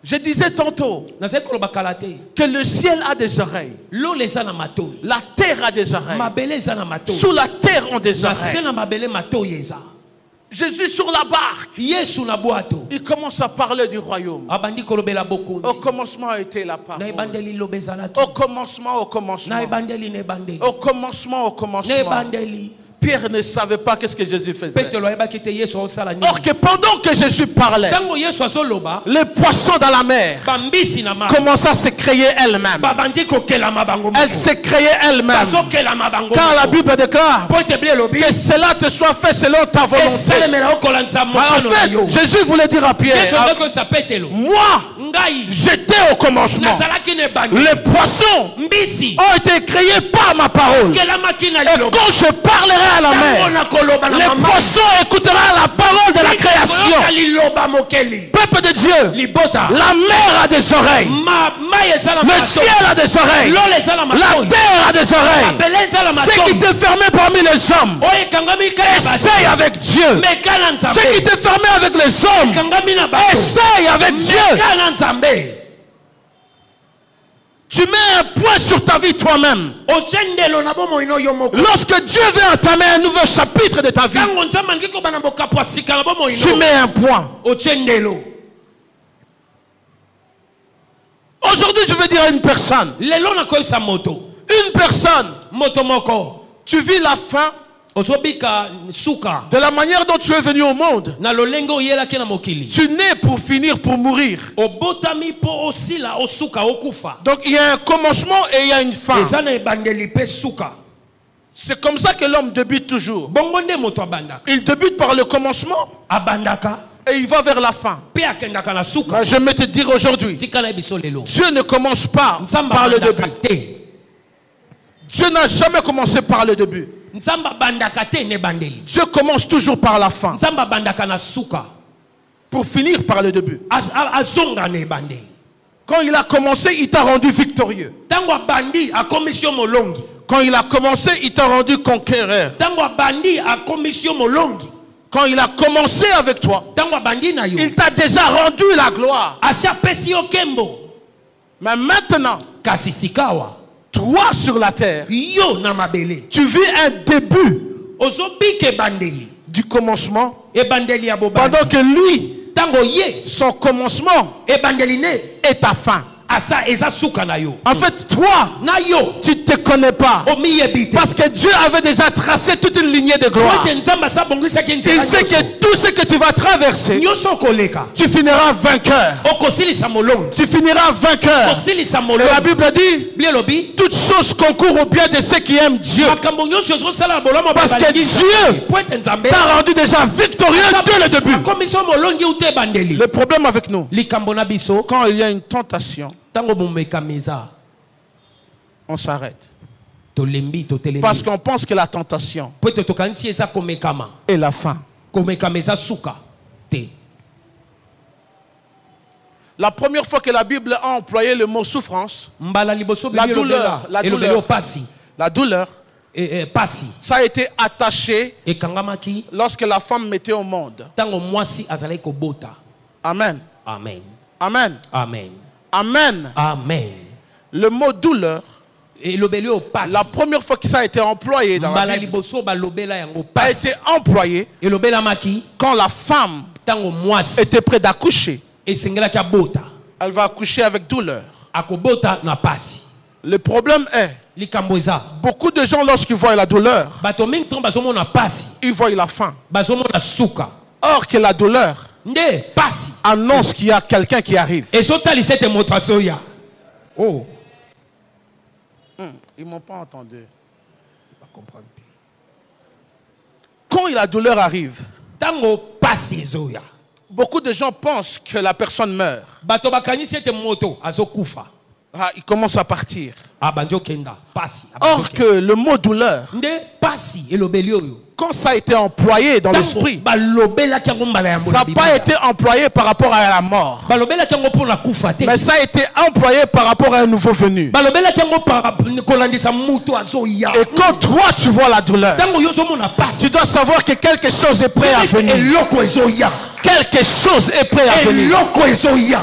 Je disais tantôt que le ciel a des oreilles. La terre a des oreilles. Sous la terre ont des oreilles. Jésus sur la barque. Il commence à parler du royaume. Au commencement était la parole. Au commencement. Au commencement. Pierre ne savait pas qu'est-ce que Jésus faisait. Or que pendant que Jésus parlait, les poissons dans la mer commençaient à se créer elles-mêmes. Elles se créaient elles-mêmes. Car la Bible déclare que cela te soit fait selon ta volonté. En fait, Jésus voulait dire à Pierre, moi, j'étais au commencement. Les poissons ont été créés par ma parole. Et quand je parlerai à la mer, les poissons écouteront la parole de la création. Peuple de Dieu, la mer a des oreilles. Le ciel a des oreilles. La terre a des oreilles. Ce qui t'est fermé parmi les hommes, essaye avec Dieu. Ce qui t'est fermé avec les hommes, essaye avec Dieu. Tu mets un point sur ta vie toi-même. Lorsque Dieu veut entamer un nouveau chapitre de ta vie, tu mets un point. Aujourd'hui, je veux dire à une personne. Une personne. Tu vis la fin de la manière dont tu es venu au monde. Tu nais pour finir, pour mourir. Donc il y a un commencement et il y a une fin. C'est comme ça que l'homme débute toujours. Il débute par le commencement et il va vers la fin. Je vais te dire aujourd'hui, Dieu ne commence pas par le début. Dieu n'a jamais commencé par le début. Dieu commence toujours par la fin pour finir par le début. Quand il a commencé, il t'a rendu victorieux. Quand il a commencé, il t'a rendu conquérant. Quand il a commencé avec toi, il t'a déjà rendu la gloire. Mais maintenant, toi sur la terre, tu vis un début du commencement, pendant que lui, son commencement est ta fin. En fait, toi, tu ne te connais pas. Parce que Dieu avait déjà tracé toute une lignée de gloire. Il sait que tout ce que tu vas traverser, tu finiras vainqueur. Tu finiras vainqueur. Et la Bible dit, toutes choses concourent au bien de ceux qui aiment Dieu. Parce que Dieu t'a rendu déjà victorieux dès le début. Le problème avec nous, quand il y a une tentation, on s'arrête. Parce qu'on pense que la tentation est la fin. La première fois que la Bible a employé le mot souffrance, la douleur, ça a été attaché lorsque la femme mettait au monde. Amen. Amen. Amen. Amen. Amen. Amen. Le mot douleur, la première fois que ça a été employé dans la Bible, a été employé quand la femme était prête d'accoucher. Elle va accoucher avec douleur. Le problème est, beaucoup de gens, lorsqu'ils voient la douleur, ils voient la faim. Or que la douleur annonce qu'il y a quelqu'un qui arrive. Oh. Ils ne m'ont pas entendu. Quand la douleur arrive, beaucoup de gens pensent que la personne meurt. Il commence à partir. Or que le mot douleur, quand ça a été employé dans l'esprit, ça n'a pas été employé par rapport à la mort, mais ça a été employé par rapport à un nouveau venu. Et quand toi tu vois la douleur, tu dois savoir que quelque chose est prêt à venir. Quelque chose est prêt à venir.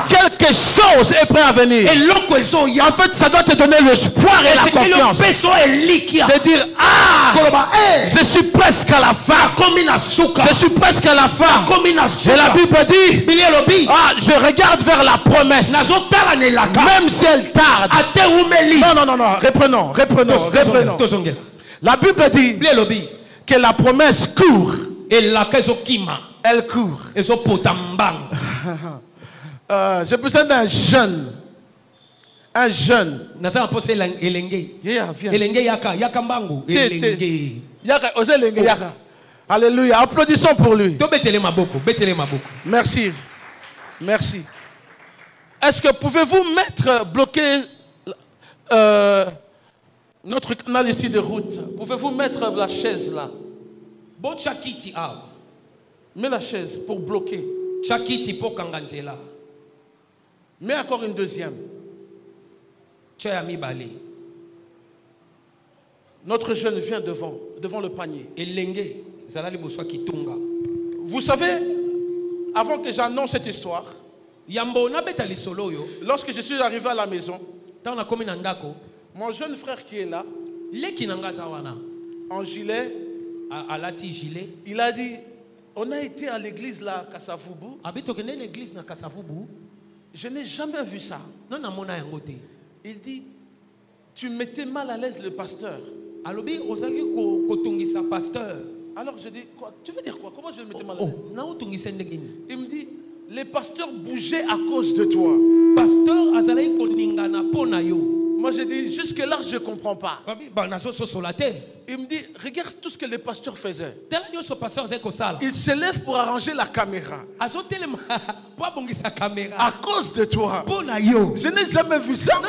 Quelque chose est prêt à venir. En fait, ça doit te donner l'espoir et la confiance. De dire, je suis presque à la fin. Je suis presque à la fin. Et la Bible dit, je regarde vers la promesse. Même si elle tarde. Non. Reprenons. La Bible dit que la promesse court. Elle court. J'ai besoin d'un jeune. Un jeune. Alléluia. Applaudissons pour lui. Merci. Merci. Est-ce que pouvez-vous bloquer notre canal ici de route? Pouvez-vous mettre la chaise là? Mets la chaise pour bloquer. Mets encore une deuxième. Notre jeune vient devant le panier. Vous savez, avant que j'annonce cette histoire, lorsque je suis arrivé à la maison, mon jeune frère qui est là, en gilet, il a dit, on a été à l'église là, Kassavubu. Je n'ai jamais vu ça. Il dit, tu mettais mal à l'aise le pasteur. Alors je dis, quoi? Tu veux dire quoi? Comment je le mettais mal à l'aise? Il me dit, les pasteurs bougeaient à cause de toi. Moi je dis, jusque-là je ne comprends pas. Il me dit, regarde tout ce que les pasteurs faisaient. Ils se lèvent pour arranger la caméra. À cause de toi. Je n'ai jamais vu ça.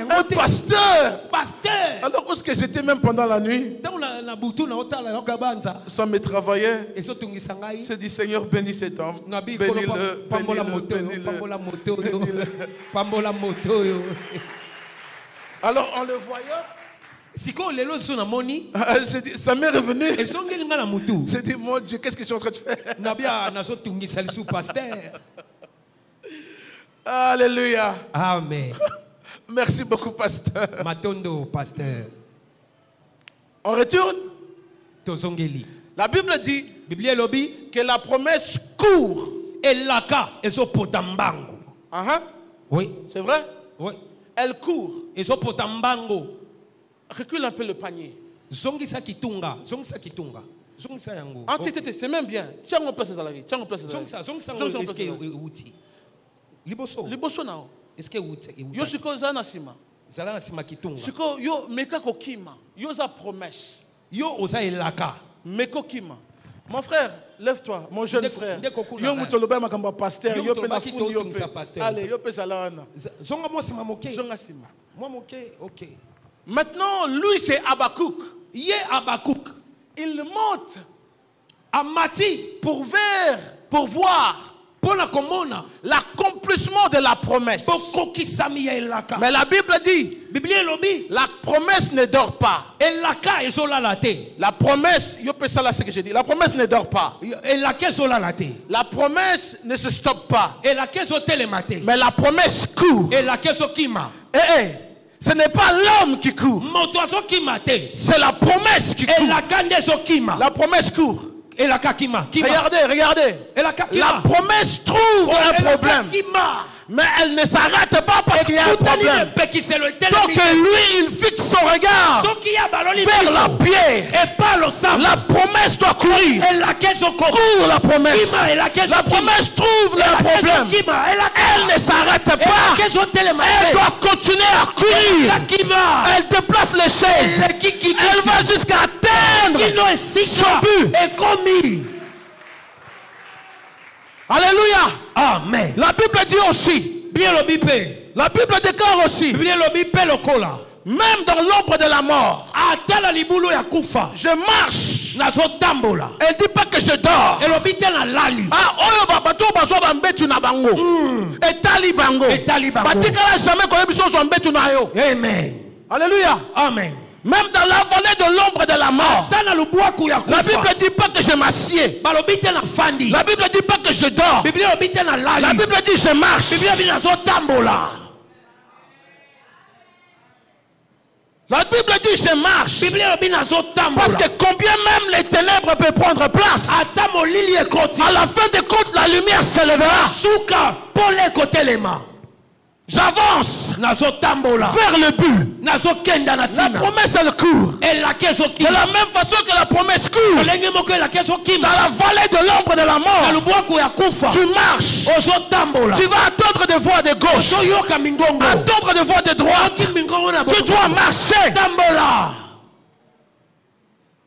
Un pasteur. Alors où est-ce que j'étais même pendant la nuit? Ça me travaillait. Je dis, Seigneur, bénis cet homme. Bénis-le. Alors en le voyant, ça m'est revenu. J'ai dit, mon Dieu, qu'est-ce que je suis en train de faire? Alléluia. Amen. Merci beaucoup, pasteur. Matondo, pasteur. On retourne. Tozongeli. La Bible dit Bible que la promesse court. Elaka ezopotambango. Oui. C'est vrai? Oui. Elle court. Ezopotambango. Recule un peu le panier. Zongisa kitunga. Zongisa kitunga. Zongisa yango. C'est même bien. Tiens, on place ses salariés. Tiens, on place ses salariés. Zongisa est-ce que outi. Liboso nao. Est-ce que outi. Yo siko zana sima. Zalana sima kitunga. Siko yo meka kokima. Yo za promesse. Yo oza elaka. Meko kima. Mon frère, lève-toi, mon jeune frère. Yo mutoloba makamba pasteur, yo pe na funi yo pe. Allez, yo pe salana. Zonga mo sima moke. Zonga sima. Moi moke, OK. Maintenant, lui c'est Habakkuk. Yé Habakkuk. Il monte à Mati pour voir l'accomplissement de la promesse. Mais la Bible dit, la promesse ne dort pas. La promesse, la promesse ne dort pas. La promesse ne se stoppe pas. Mais la promesse court. Ce n'est pas l'homme qui court. C'est la promesse qui court. La promesse court. Regardez. La promesse trouve un problème. Mais elle ne s'arrête pas parce qu'il y a un problème. Donc lui, il fixe son regard vers la pierre. La promesse doit courir. Court la promesse. La promesse trouve le problème. Elle ne s'arrête pas. Elle doit continuer à courir. Elle déplace les chaises. Elle va jusqu'à atteindre son but. Alléluia. Amen. La Bible dit aussi. La Bible déclare aussi. Même dans l'ombre de la mort, je marche. Elle dit pas que je dors. Amen. Alléluia. Amen. Même dans la vallée de l'ombre de la mort, la Bible ne dit pas que je m'assieds. La Bible ne dit pas que je dors. La Bible dit je marche. La Bible dit je marche. Parce que combien même les ténèbres peuvent prendre place, à la fin de compte la lumière s'élèvera. J'avance vers le but. La promesse elle court. De la même façon que la promesse court. Dans la vallée de l'ombre de la mort, tu marches. Tu vas attendre des voies de gauche, attendre des voies de droite. Tu dois marcher.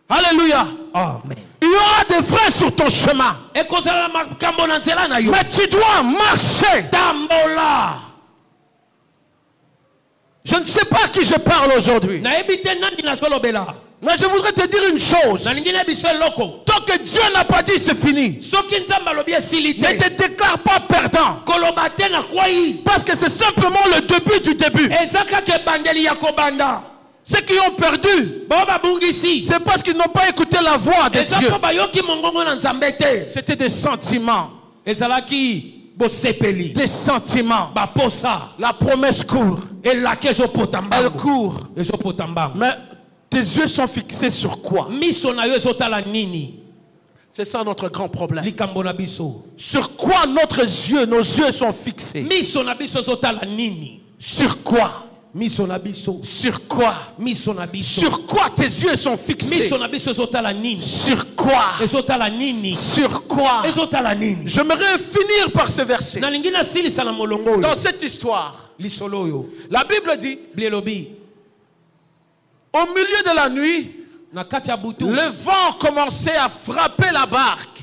Alléluia. Amen. Il y aura des freins sur ton chemin, mais tu dois marcher. Je ne sais pas à qui je parle aujourd'hui, mais je voudrais te dire une chose. Tant que Dieu n'a pas dit c'est fini, ne te déclare pas perdant, parce que c'est simplement le début du début. Ceux qui ont perdu, c'est parce qu'ils n'ont pas écouté la voix de Dieu. C'était des sentiments. Des sentiments. La promesse court. Elle court. Mais tes yeux sont fixés sur quoi? C'est ça notre grand problème. Sur quoi nos yeux sont fixés? Sur quoi? Sur quoi? Sur quoi tes yeux sont fixés? Sur quoi? Sur quoi? J'aimerais finir par ce verset. Dans cette histoire, la Bible dit, au milieu de la nuit, le vent commençait à frapper la barque,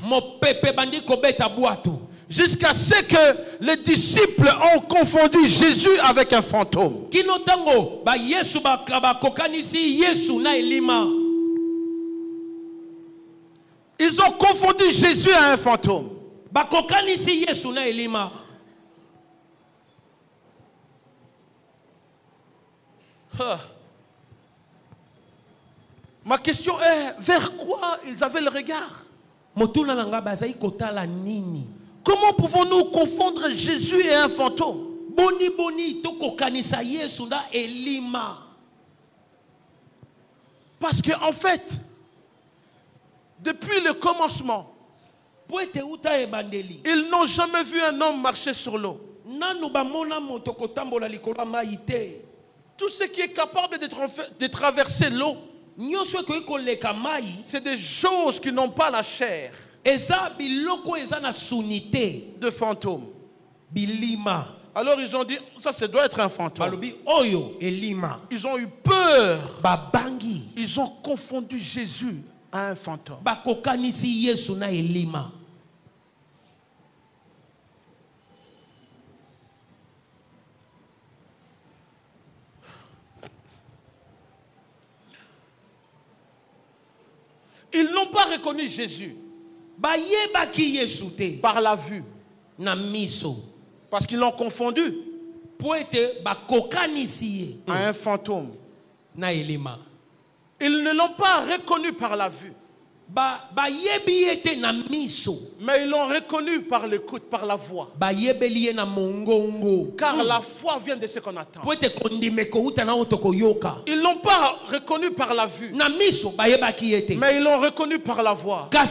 jusqu'à ce que les disciples ont confondu Jésus avec un fantôme. Ils ont confondu Jésus à un fantôme. Ma question est, vers quoi ils avaient le regard? Comment pouvons-nous confondre Jésus et un fantôme? boni boni to kokanisa Yesu nda elima. Parce que en fait, depuis le commencement, ils n'ont jamais vu un homme marcher sur l'eau. Tout ce qui est capable de traverser l'eau, c'est des choses qui n'ont pas la chair de fantôme. Alors ils ont dit, ça doit être un fantôme. Ils ont eu peur. Ils ont confondu Jésus à un fantôme. Ils n'ont pas reconnu Jésus par la vue. Parce qu'ils l'ont confondu à un fantôme. Ils ne l'ont pas reconnu par la vue. Mais ils l'ont reconnu par l'écoute, par la voix. Car la foi vient de ce qu'on attend. Ils ne l'ont pas reconnu par la vue. Mais ils l'ont reconnu par la voix. Car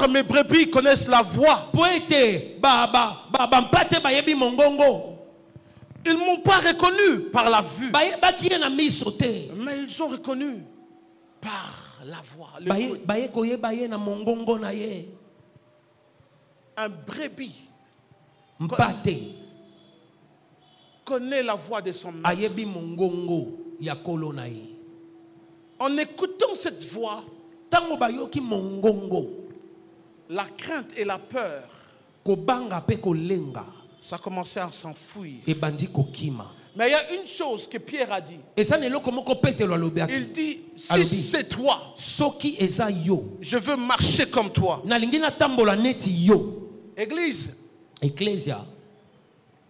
mes brebis connaissent la voix. Ils ne m'ont pas reconnu par la vue. Mais ils ont reconnu par la voix. Un brebis connaît la voix de son maître. En écoutant cette voix, la crainte et la peur, ça commençait à s'enfuir. Mais il y a une chose que Pierre a dit. Il dit, si c'est toi, je veux marcher comme toi. Église,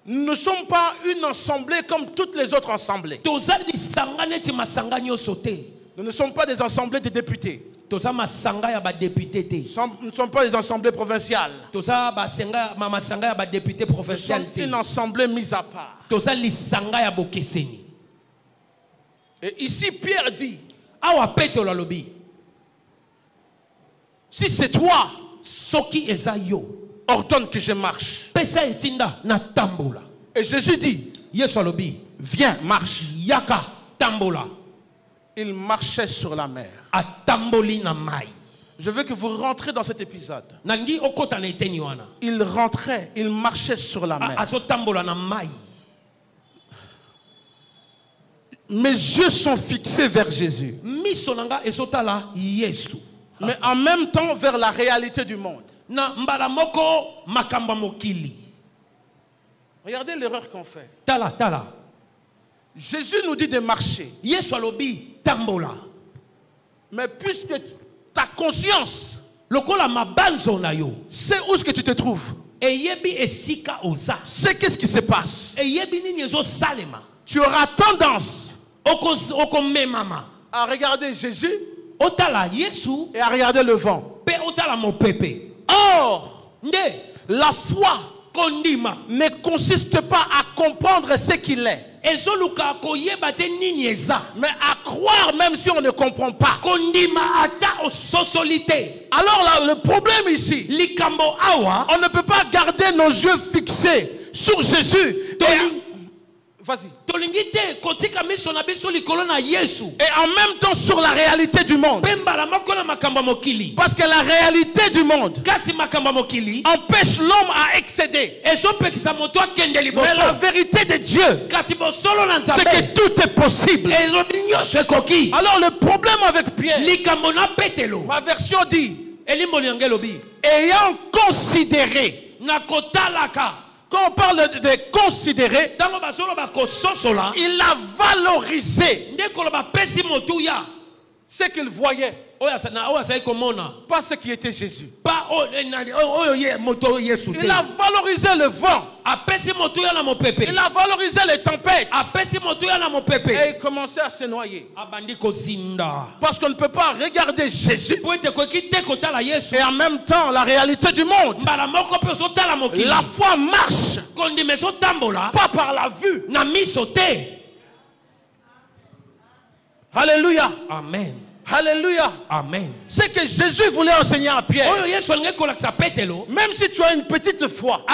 nous ne sommes pas une assemblée comme toutes les autres assemblées. Nous ne sommes pas des assemblées de députés. Nous ne sommes pas des assemblées provinciales. Nous sommes une assemblée mise à part. Et ici Pierre dit, si c'est toi, ordonne que je marche. Et Jésus dit, viens, marche. Il marchait sur la mer. Je veux que vous rentrez dans cet épisode. Il rentrait, il marchait sur la mer. Mes yeux sont fixés vers Jésus. Mais en même temps vers la réalité du monde. Regardez l'erreur qu'on fait. Jésus nous dit de marcher. Mais puisque ta conscience c'est où est-ce que tu te trouves, c'est qu'est-ce qui se passe, tu auras tendance à regarder Jésus et à regarder le vent. Or, la foi ne consiste pas à comprendre ce qu'il est, mais à croire même si on ne comprend pas. Alors là, le problème ici, on ne peut pas garder nos yeux fixés sur Jésus. Vas-y. Et en même temps sur la réalité du monde. Parce que la réalité du monde empêche l'homme à excéder. Mais la vérité de Dieu, c'est que tout est possible. Alors le problème avec Pierre, ma version dit, ayant considéré. Quand on parle de considérer, il a valorisé ce qu'il voyait. Pas ce qui était Jésus. Il a valorisé le vent. Il a valorisé les tempêtes. Et il commençait à se noyer. Parce qu'on ne peut pas regarder Jésus et en même temps la réalité du monde. La foi marche pas par la vue. Alléluia. Amen. Alléluia. Amen. C'est que Jésus voulait enseigner à Pierre. Même si tu as une petite foi,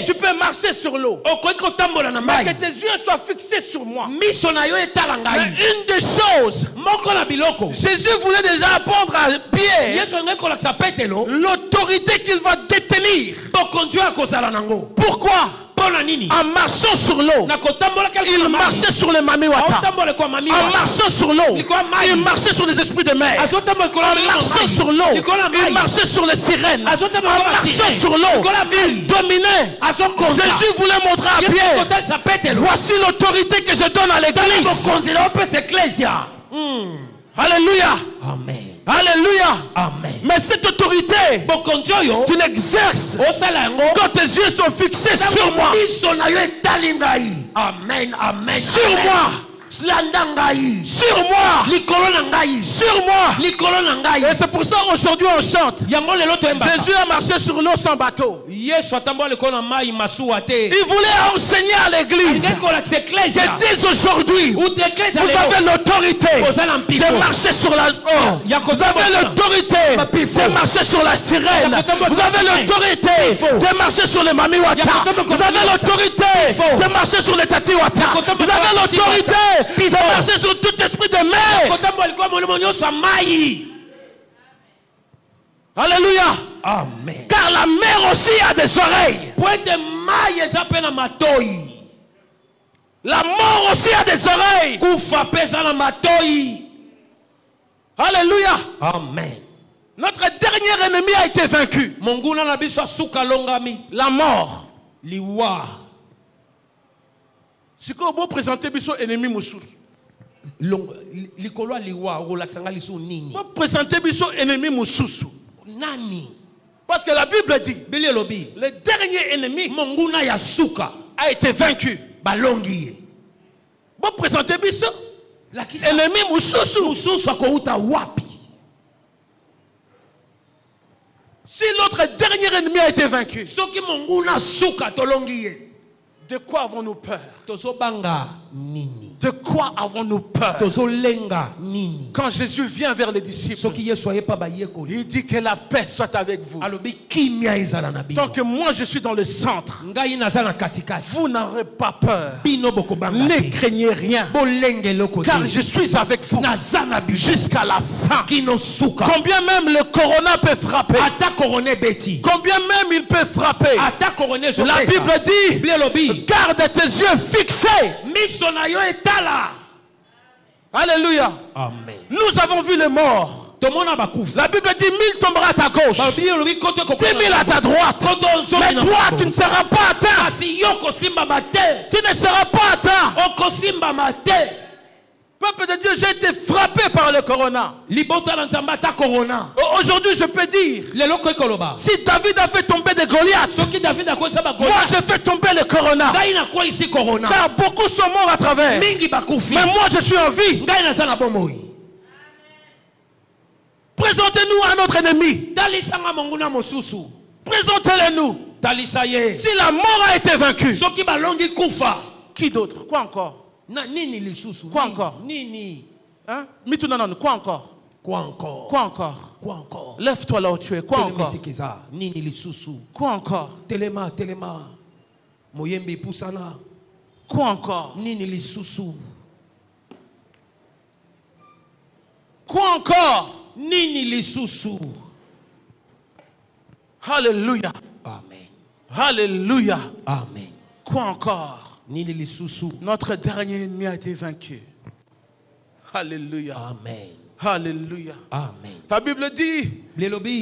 tu peux marcher sur l'eau. Mais que tes yeux soient fixés sur moi. Mais une des choses, Jésus voulait déjà apprendre à Pierre l'autorité qu'il va détenir. Pourquoi? En marchant sur l'eau, il marchait sur les mamiwata. En marchant sur l'eau, il marchait sur les esprits de mer. En marchant sur l'eau, il marchait sur les sirènes. En marchant sur l'eau, il dominait. Jésus voulait montrer à Pierre, voici l'autorité que je donne à l'église. Alléluia. Amen. Alléluia. Amen. Mais cette autorité, tu l'exerces quand tes yeux sont fixés sur moi. Amen. Amen. Sur moi. Sur moi. Sur moi. Et c'est pour ça qu'aujourd'hui on chante. Jésus a marché sur l'eau sans bateau. Il voulait enseigner à l'église que dès aujourd'hui vous avez l'autorité de marcher sur la eau. Vous avez l'autorité de marcher sur la sirène. Vous avez l'autorité de marcher sur les mamiwata. Vous avez l'autorité de marcher sur les tatiwata. Vous avez l'autorité de marcher sur tout esprit de mer. Alléluia. Amen. Car la mer aussi a des oreilles. La mort aussi a des oreilles. Alléluia. Amen. Notre dernier ennemi a été vaincu. La mort. Si vous pouvez présenter biso ennemi mosusu. Vous présentez biso ennemi mosusu. Parce que la Bible dit le dernier ennemi a été vaincu. Vous présentez biso ennemi mosusu. Si notre dernier ennemi a été vaincu, de quoi avons-nous peur? De quoi avons-nous peur? Quand Jésus vient vers les disciples, il dit que la paix soit avec vous. Tant que moi je suis dans le centre, vous n'aurez pas peur. Ne craignez rien, car je suis avec vous jusqu'à la fin. Combien même le corona peut frapper, combien même il peut frapper, la Bible dit, garde tes yeux fixés. Alléluia. Amen. Nous avons vu les morts. La Bible dit 1000 tombera à ta gauche, 10 000 à ta droite. Mais toi tu ne seras pas atteint. Tu ne seras pas atteint. Peuple de Dieu, j'ai été frappé par le corona. Aujourd'hui, je peux dire, si David a fait tomber des Goliaths, moi je fais tomber le corona. Car beaucoup sont morts à travers. Mais moi je suis en vie. Présentez-nous à notre ennemi. Présentez-le-nous. Si la mort a été vaincue, qui d'autre? Quoi encore? Quoi encore? Hein? Quoi encore? Quoi encore? Quoi encore? Quoi encore? Lève-toi là où tu es. Quoi encore? Quoi encore? Telema. Moyembe pusana. Quoi encore? Nini lisusu. Quoi encore? Nini lisusu. Alléluia. Amen. Alléluia. Amen. Quoi encore? Nini lisusu. Notre dernier ennemi a été vaincu. Alléluia. Amen. Alléluia. Amen. La Bible dit,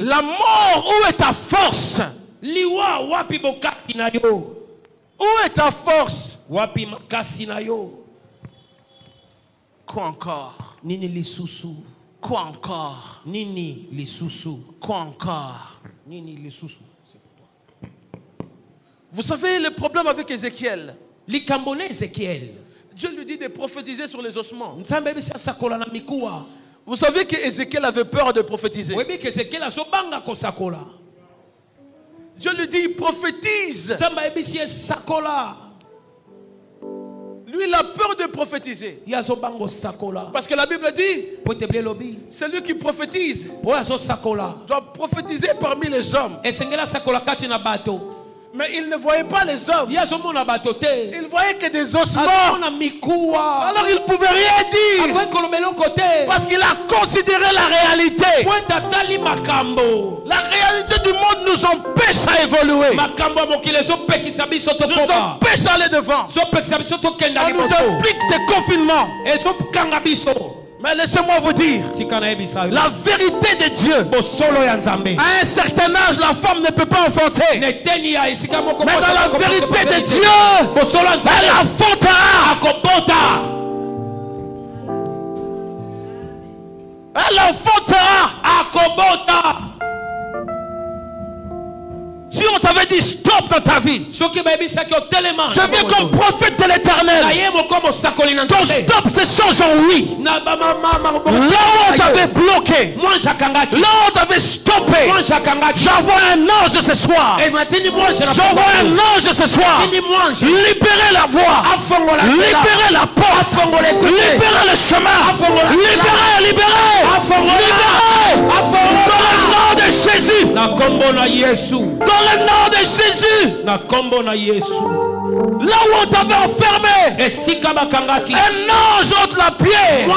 la mort, où est ta force? Liwa wapi bokati na yo. Où est ta force? Wapi makasi na yo. Quoi encore? Nini lisusu. Quoi encore? Nini lisusu. Quoi encore? Nini lisusu. Vous savez le problème avec Ézéchiel? Likambone Ézéchiel. Dieu lui dit de prophétiser sur les ossements. Nzambe bisa sakola na mikuwa. Vous savez que Ézéchiel avait peur de prophétiser. Oui, mais Ézéchiel a sobanga ko sakola. Dieu lui dit prophétise. Nzambe ebisi sakola. Lui, il a peur de prophétiser. Parce que la Bible dit, celui qui prophétise doit prophétiser parmi les hommes. Mais il ne voyait pas les hommes. Il voyait que des ossements. Alors il ne pouvait rien dire. Parce qu'il a considéré la réalité. La réalité du monde nous empêche à évoluer. Nous empêche à aller devant. Ça nous implique des confinements. Mais laissez-moi vous dire, la vérité de Dieu, à un certain âge, la femme ne peut pas enfanter. Mais dans la vérité de Dieu, elle enfantera. Elle enfantera. Si on t'avait dit stop dans ta vie, je viens comme prophète de l'Éternel. Ton stop se change en oui. Là où on t'avait bloqué, là où on t'avait stoppé, j'envoie un ange ce soir. J'envoie un ange ce soir. Libérez la voie, libérez la porte, libérez le chemin, libérez. Dans le nom de Jésus. Dans le nom de Jésus. Là où on t'avait enfermé, un ange ôte la pierre. Un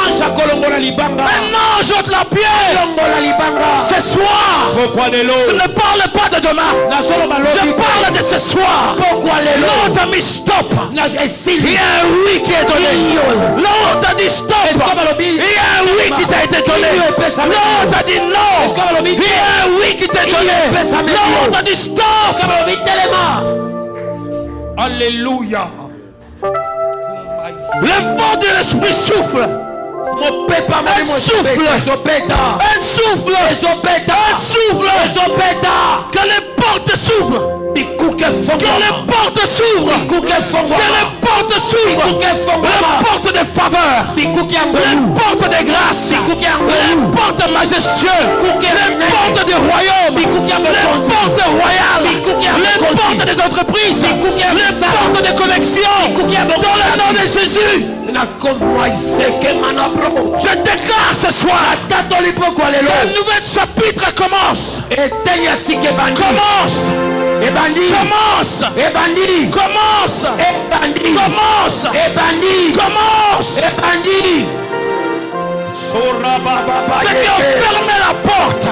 ange ôte la pierre. Ce soir, je ne parle pas de demain. Je parle de ce soir. Là où on t'a mis stop, il y a un oui qui est donné. Là où on t'a dit stop, il y a un oui qui t'a été donné. Là où on t'a dit non, il y a un oui qui t'est donné. Là où on t'a dit stop. Alléluia. Le vent de l'esprit souffle. Un souffle. Un souffle. Un souffle. Que les portes s'ouvrent. Que les portes s'ouvrent. Que les portes s'ouvrent. Les portes de faveur. Les portes de grâce. Les portes majestueuses. Les portes du royaume. Les portes royales. Les portes des entreprises. Les portes de connexion. Dans le nom de Jésus. Je déclare ce soir. Un nouvel chapitre commence. Commence. Commence. Commence. Commence. Ceux qui ont fermé la porte,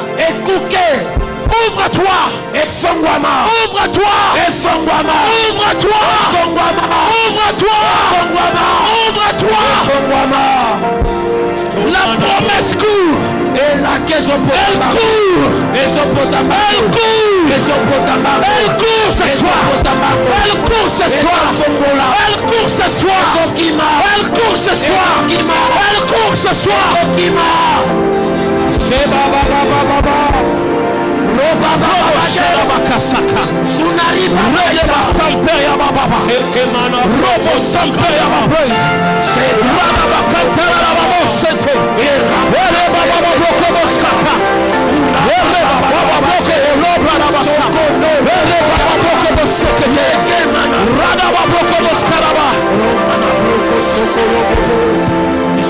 ouvre-toi. Ouvre-toi. Ouvre-toi. La promesse court. Elle court. Elle court ce soir. Elle court ce soir. Elle court ce soir. Elle court ce soir. Elle court ce soir.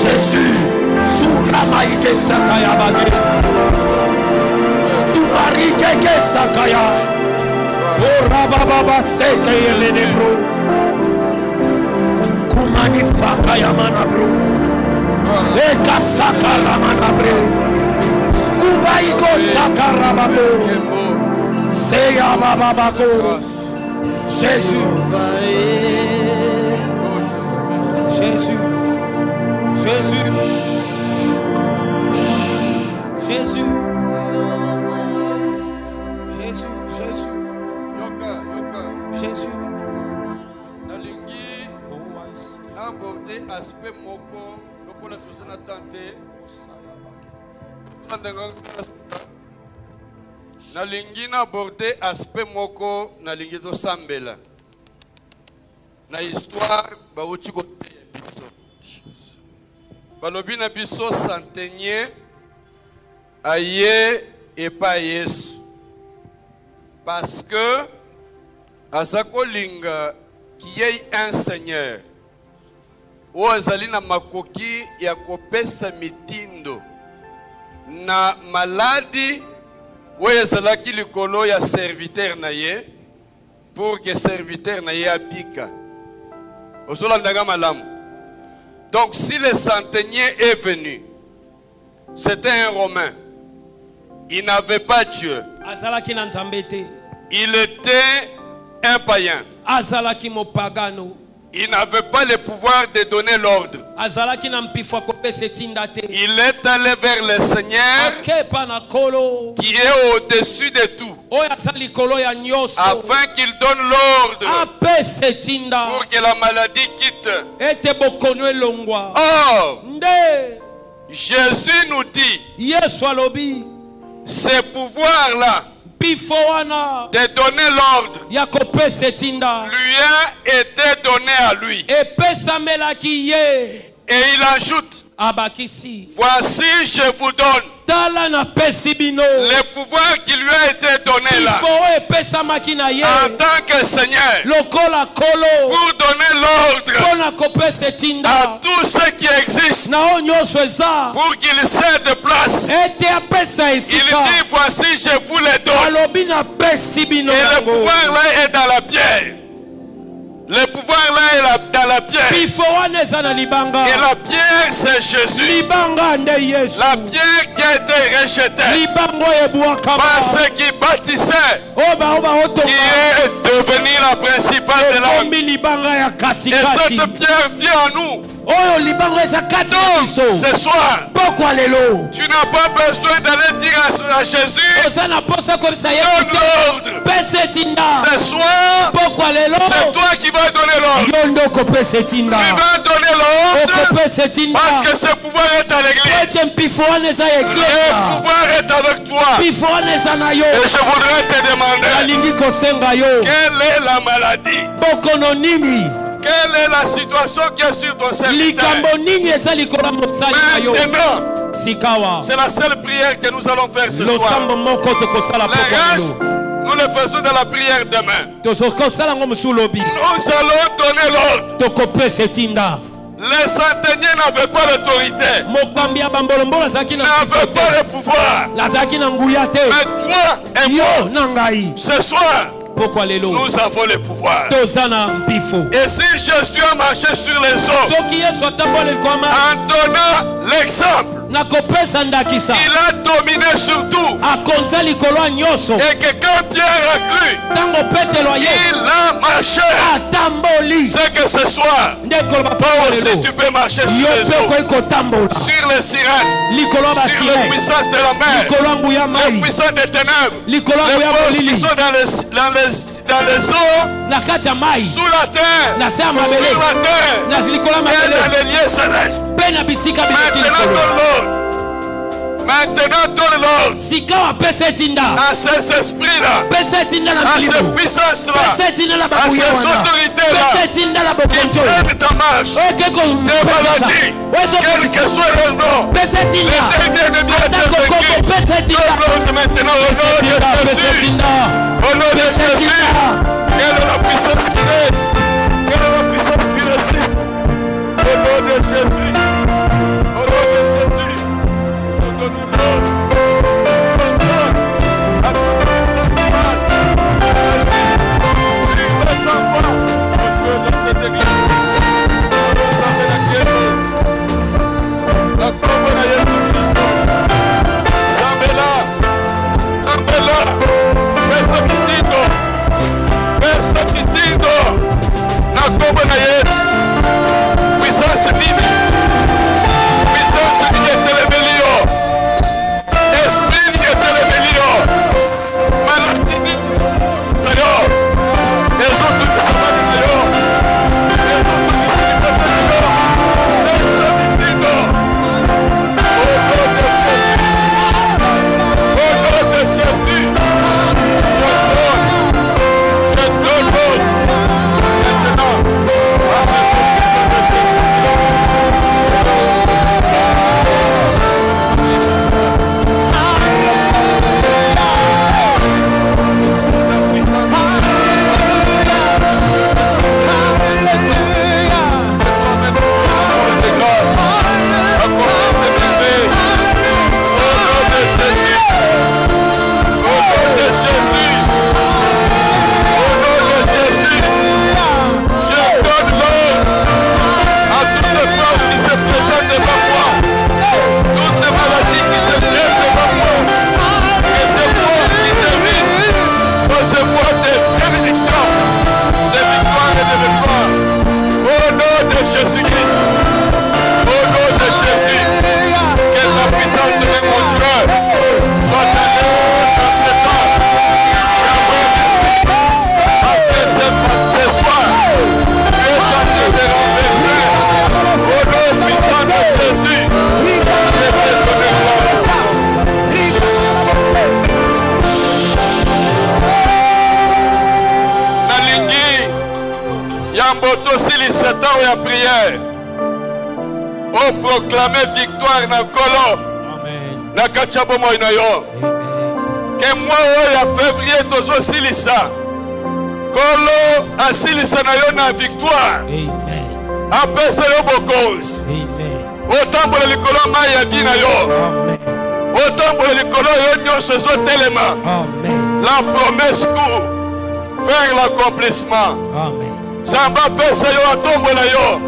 Jésus, sous la maïke sakaya bagé. Tu marie que sakaya. Oh rababa sekaya lenebro. Kumani sakaya manabro. Eka sakara manabre. Kubaiko sakara bago. Seya bababako. Jésus. Jésus. Jésus. Jésus. Jésus. Jésus. Jésus. Nalingi aborder aspect moko Nalingi na aborder aspect moko nalingi to sambela na histoire ba uti ko biso balobi na biso centenier aye et pas Yesu parce que azako linga qui est un seigneur o azali na makoki ya kopesa mitindo na maladi ou ezalaki likolo ya serviteur na ye pour que serviteur na ye abika ozolandanga malamu. Donc si le centenier est venu, c'était un Romain, il n'avait pas Dieu, il était un païen, il n'avait pas le pouvoir de donner l'ordre. Il est allé vers le Seigneur qui est au-dessus de tout, afin qu'il donne l'ordre pour que la maladie quitte. Or, Jésus nous dit, ce pouvoir-là de donner l'ordre lui a été donné à lui. Et il ajoute, voici je vous donne le pouvoir qui lui a été donné là en tant que Seigneur pour donner l'ordre à tout ce qui existe pour qu'il cède place. Il dit voici je vous le donne. Et le pouvoir là est dans la pierre. Le pouvoir là est dans la pierre. Et la pierre c'est Jésus. La pierre qui a été rejetée par ceux qui bâtissaient, qui est devenue la principale de l'homme. Et cette pierre vient à nous. Donc, ce soir, tu n'as pas besoin d'aller dire à Jésus donne l'ordre. Ce soir, c'est toi qui vas donner l'ordre. Tu vas donner l'ordre parce que ce pouvoir est à l'église. Le pouvoir est avec toi. Et je voudrais te demander quelle est la maladie? Quelle est la situation qui est sur ton serviteur? Maintenant, c'est la seule prière que nous allons faire ce soir. Le reste, nous le faisons dans la prière demain. Nous allons donner l'ordre. Les centeniers n'avaient pas l'autorité, n'avaient pas le pouvoir. Mais toi et moi, ce soir, nous avons le pouvoir. Et si Jésus a marché sur les eaux en donnant l'exemple, il a dominé sur tout. Et que quand Pierre a cru, il a marché. C'est que ce soir, toi aussi tu peux marcher sur les eaux, sur les sirènes, sur les puissances de la mer, les puissances des ténèbres, les forces qui sont dans les eaux, sous la terre, sur la terre, et dans les lieux célestes. Maintenant donne l'ordre à ces esprits-là, à ces puissances-là, à ces autorités-là qui prennent ta marche, des maladies, quel que soit leur nom, les derniers ennemis étaient vaincus. Donne l'ordre maintenant au nom de Jésus. Au nom de Jésus, quelle est la puissance qui règne? Quelle est la puissance qui résiste? Au nom de Jésus. Au nom de Jésus. On proclame victoire dans Kolo. Amen. Na kachabo moina yo. Que moi ya février tozo silisa. Kolo asilisa na yo na victoire. Amen. Apesa yo bokos. Amen. Otambola likolo mai ya vina yo. Amen. Otambola likolo yo nyonso zo telema. Amen. La promesse court. Faire l'accomplissement. Amen. Samba pesa yo atombola yo.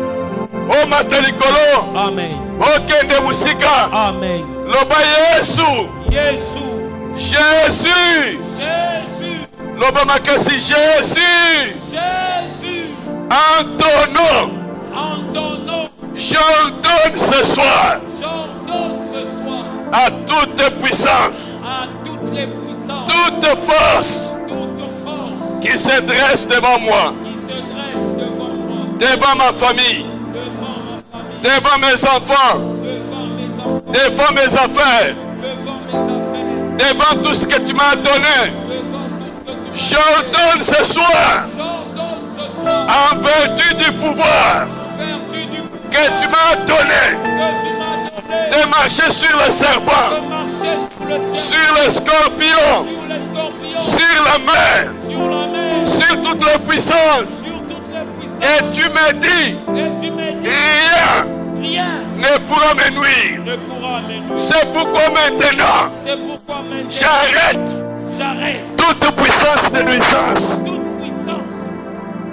O matalikolo. Amen. O kende musika. Amen. Loba Yesu. Jésus. Jésus. Jésus. Loba makasi Jésus. Jésus. En ton nom. En ton nom. J'ordonne ce soir. J'ordonne ce soir. À toute puissance. À toutes les puissances. Toute force. Toute force. Qui se dresse devant moi. Qui se dresse devant moi. Devant ma famille. Devant ma famille. Devant mes enfants. Devant mes enfants. Devant mes affaires. Devant mes affaires. Devant tout ce que tu m'as donné. Devant tout ce que tu m'as J'ordonne ce soir. J'ordonne ce soir. En vertu du pouvoir. Vertu du pouvoir Que tu m'as donné. que tu m'as donné. De marcher sur le serpent. De marcher sur le ciel. Sur le scorpion. Sur les scorpions. Sur la mer. Sur la mer. Sur toutes les puissances. Sur toutes les puissances. Et tu me dis. Et tu m'as dit. Rien Rien ne pourra me nuire. ne pourra me nuire. C'est pourquoi maintenant, C'est pourquoi maintenant j'arrête j'arrête toute puissance de nuisance. toute puissance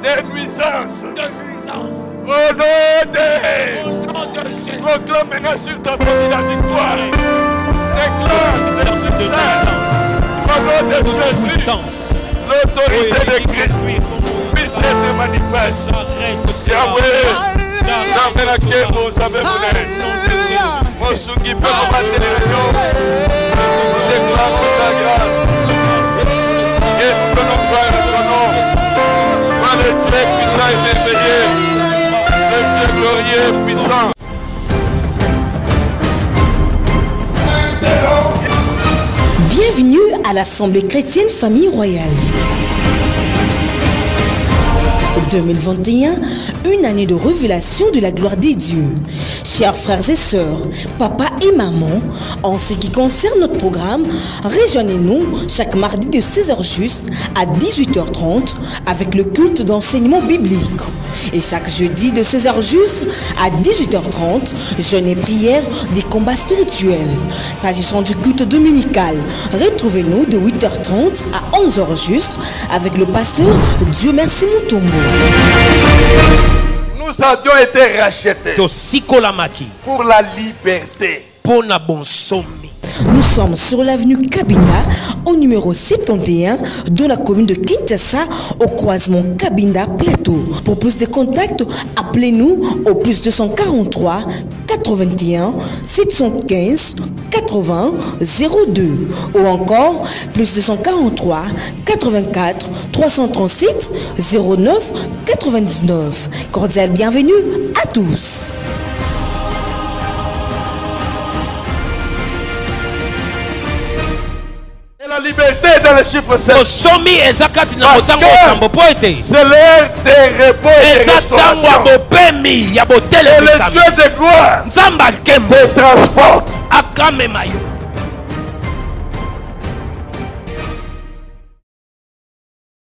De nuisance. de nuisance. Au nom de... Au nom de Jésus. Proclame maintenant sur ta famille la victoire. Déclare le succès. Au nom de Jésus, Puissance. l'autorité de Christ puisse être manifeste. J'arrête Yahweh, Jamais la kebo, jamais vous mon souki peut vous battre les gens. Je déclare toute la grâce. Et nous venons croire notre nom. Toi le Dieu puissant et merveilleux. Le Dieu glorieux puissant. Bienvenue à l'Assemblée chrétienne Famille Royale. 2021, une année de révélation de la gloire des dieux. Chers frères et sœurs, papa et maman, en ce qui concerne notre programme, rejoignez-nous chaque mardi de 16h juste à 18h30 avec le culte d'enseignement biblique. Et chaque jeudi de 16h juste à 18h30, jeûne et prière des combats spirituels. S'agissant du culte dominical, retrouvez-nous de 8h30 à 11h juste avec le pasteur Dieu merci Mutombo. Nous avions été rachetés pour la liberté. Nous sommes sur l'avenue Kabinda, au numéro 71, dans la commune de Kinshasa, au croisement Kabinda-Plateau. Pour plus de contacts, appelez-nous au plus 243 81 715 80 02 ou encore plus 243 84 337 09 99. Cordial bienvenue à tous. La liberté dans le chiffre 7. C'est l'heure des repos et des restaurations. Et le Dieu de gloire te transporte